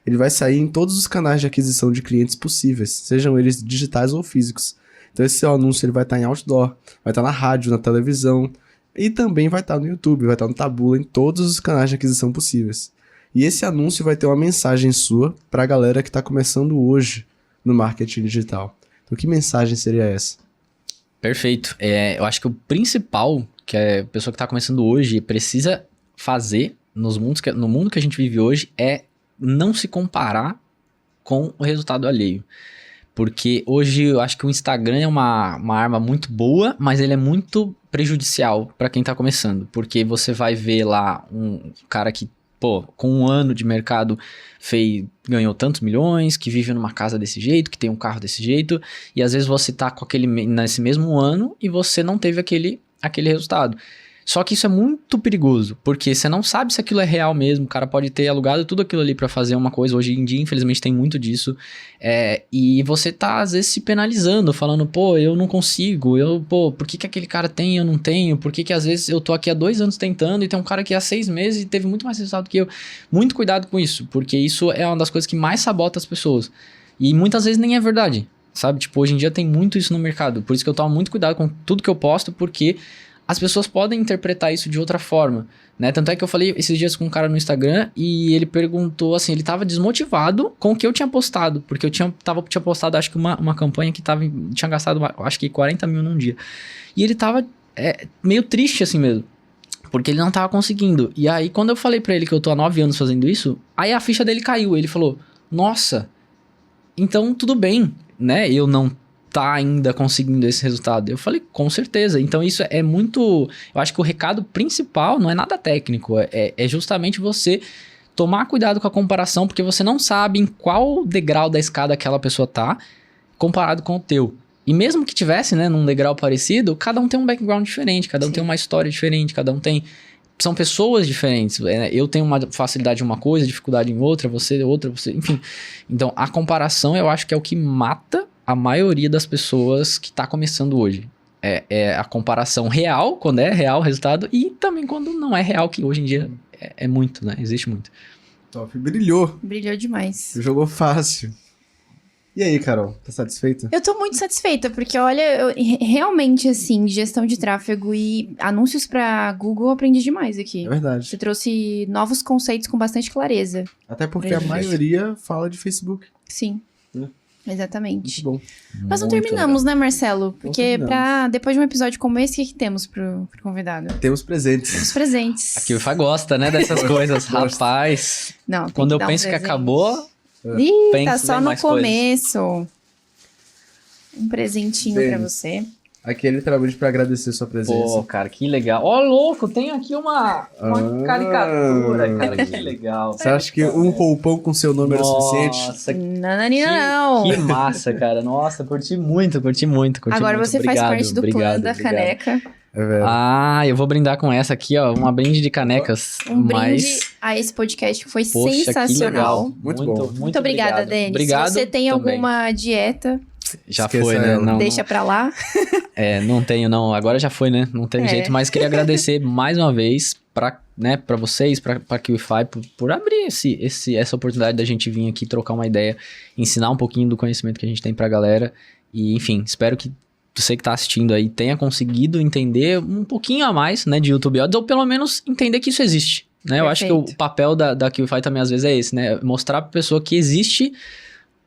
Ele vai sair em todos os canais de aquisição de clientes possíveis, sejam eles digitais ou físicos. Então esse seu anúncio ele vai estar em outdoor, vai estar na rádio, na televisão, e também vai estar no YouTube, vai estar no Taboola, em todos os canais de aquisição possíveis. E esse anúncio vai ter uma mensagem sua para a galera que está começando hoje no marketing digital. Então que mensagem seria essa? Perfeito. Eu acho que o principal que a pessoa que está começando hoje precisa fazer no mundo que a gente vive hoje é não se comparar com o resultado alheio. Porque hoje eu acho que o Instagram é uma arma muito boa, mas ele é muito prejudicial para quem tá começando. Porque você vai ver lá um cara que, com 1 ano de mercado ganhou tantos milhões, que vive numa casa desse jeito, que tem um carro desse jeito, e às vezes você tá com nesse mesmo ano e você não teve aquele resultado. Só que isso é muito perigoso, porque você não sabe se aquilo é real mesmo, o cara pode ter alugado tudo aquilo ali pra fazer uma coisa, hoje em dia infelizmente tem muito disso, e você tá às vezes se penalizando, falando, eu não consigo, por que aquele cara tem e eu não tenho, por que às vezes eu tô aqui há 2 anos tentando e tem um cara que há 6 meses e teve muito mais resultado que eu. Muito cuidado com isso, porque isso é uma das coisas que mais sabota as pessoas, e muitas vezes nem é verdade, sabe, hoje em dia tem muito isso no mercado, por isso que eu tomo muito cuidado com tudo que eu posto, porque as pessoas podem interpretar isso de outra forma, né? Tanto é que eu falei esses dias com um cara no Instagram e ele perguntou assim, ele tava desmotivado com o que eu tinha postado, porque eu tinha postado acho que uma campanha que tinha gastado acho que 40 mil num dia. E ele tava meio triste assim mesmo, porque ele não tava conseguindo. E aí quando eu falei pra ele que eu tô há 9 anos fazendo isso, aí a ficha dele caiu, ele falou, nossa, então tudo bem, né? Eu não tá ainda conseguindo esse resultado. Eu falei, com certeza. Então isso é muito... Eu acho que o recado principal não é nada técnico, é justamente você tomar cuidado com a comparação, porque você não sabe em qual degrau da escada aquela pessoa tá, comparado com o teu. E mesmo que tivesse, né, num degrau parecido, cada um tem um background diferente, cada um tem uma história diferente, cada um tem... São pessoas diferentes. Eu tenho uma facilidade em uma coisa, dificuldade em outra, você outra, enfim. Então, a comparação eu acho que é o que mata a maioria das pessoas que está começando hoje. É a comparação real, quando é real o resultado, e também quando não é real, que hoje em dia é muito, né? Existe muito. Top, brilhou. Brilhou demais. Jogou fácil. E aí, Carol, tá satisfeita? Eu tô muito satisfeita, porque olha, realmente, assim, gestão de tráfego e anúncios pra Google, eu aprendi demais aqui. É verdade. Você trouxe novos conceitos com bastante clareza. Até porque a maioria fala de Facebook. Sim. Exatamente. Muito bom. Mas não Muito terminamos, né, Marcelo? Porque terminamos. depois de um episódio como esse, o que temos pro convidado? Temos presentes. Os presentes. Aqui o Ifá gosta, né, dessas coisas. Rapaz, Não, tem quando eu dar um penso que presente. acabou, Ih, tá penso só em no mais coisas. começo. Um presentinho pra você. Aqui é literalmente pra agradecer sua presença. pô, cara, que legal. Ó, louco, tem aqui uma caricatura, cara, que legal. Você acha que um roupão com seu nome era suficiente? Nossa, Nananina, não. que massa, cara. Nossa, curti muito. Agora muito. você faz Obrigado, parte do clã obrigado, da obrigado. caneca. É velho. Ah, eu vou brindar com essa aqui, ó. Uma brinde de canecas. Um brinde mas... a esse podcast que foi Poxa, que sensacional. legal. Muito bom. Muito obrigada, obrigado. Denis. Obrigado Se você tem também. alguma dieta, Já Esqueça foi, né? ela. Não, deixa pra lá. não tenho, não. Agora já foi, né? Não teve jeito. Mas queria agradecer mais uma vez pra vocês, pra QIFI, por abrir essa oportunidade da gente vir aqui trocar uma ideia, ensinar um pouquinho do conhecimento que a gente tem pra galera. E, enfim, espero que você que tá assistindo aí tenha conseguido entender um pouquinho a mais, né, de YouTube Ads, ou pelo menos entender que isso existe, né? Eu acho que o papel da QIFI também às vezes é esse, né? Mostrar pra pessoa que existe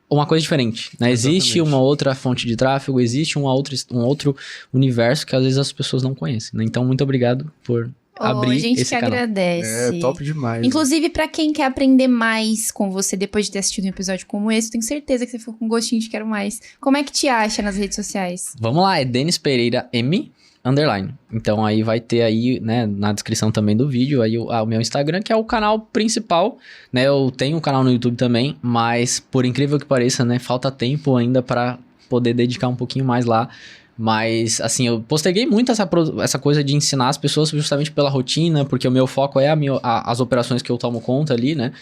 uma coisa diferente, né? Existe Exatamente. uma outra fonte de tráfego, existe um outro universo que às vezes as pessoas não conhecem, né? Então, muito obrigado por abrir gente esse que canal. agradece. É, top demais. Inclusive, pra quem quer aprender mais com você depois de ter assistido um episódio como esse, tenho certeza que você ficou com gostinho de quero mais. Como é que te acha nas redes sociais? Vamos lá, é Denis Pereira M _. Então aí vai ter aí, né, na descrição também do vídeo, aí o meu Instagram, que é o canal principal, né? Eu tenho um canal no YouTube também, mas por incrível que pareça, né, falta tempo ainda pra poder dedicar um pouquinho mais lá. Mas, assim, eu posterguei muito essa coisa de ensinar as pessoas justamente pela rotina, porque o meu foco é as operações que eu tomo conta ali, né?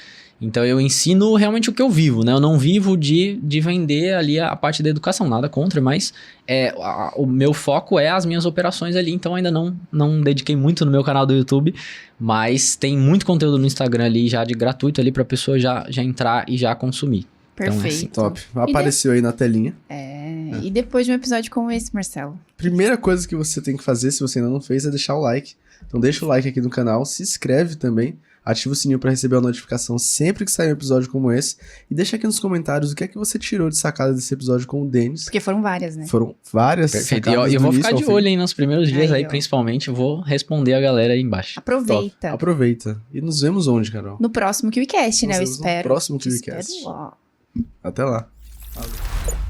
Então, eu ensino realmente o que eu vivo, né? Eu não vivo de vender ali a parte da educação, nada contra, mas o meu foco é as minhas operações ali, então ainda não dediquei muito no meu canal do YouTube, mas tem muito conteúdo no Instagram ali, já de gratuito ali, pra pessoa já entrar e já consumir. Então, Perfeito. assim, Top. Apareceu aí na telinha. E depois de um episódio como esse, Marcelo? Primeira coisa que você tem que fazer, se você ainda não fez, é deixar o like. Então deixa o like aqui no canal, se inscreve também, ativa o sininho pra receber a notificação sempre que sair um episódio como esse. E deixa aqui nos comentários o que é que você tirou de sacada desse episódio com o Denis. Porque foram várias, né? Foram várias perfeito. E sacadas eu do vou início ficar ao de fim. olho, hein, nos primeiros dias Aí, aí, ó. principalmente. Eu vou responder a galera aí embaixo. Aproveita. Top. Aproveita. E nos vemos onde, Carol? No próximo KiwiCast, né? Eu Nos vemos no espero. próximo Te KiwiCast. espero lá. Até lá. Valeu.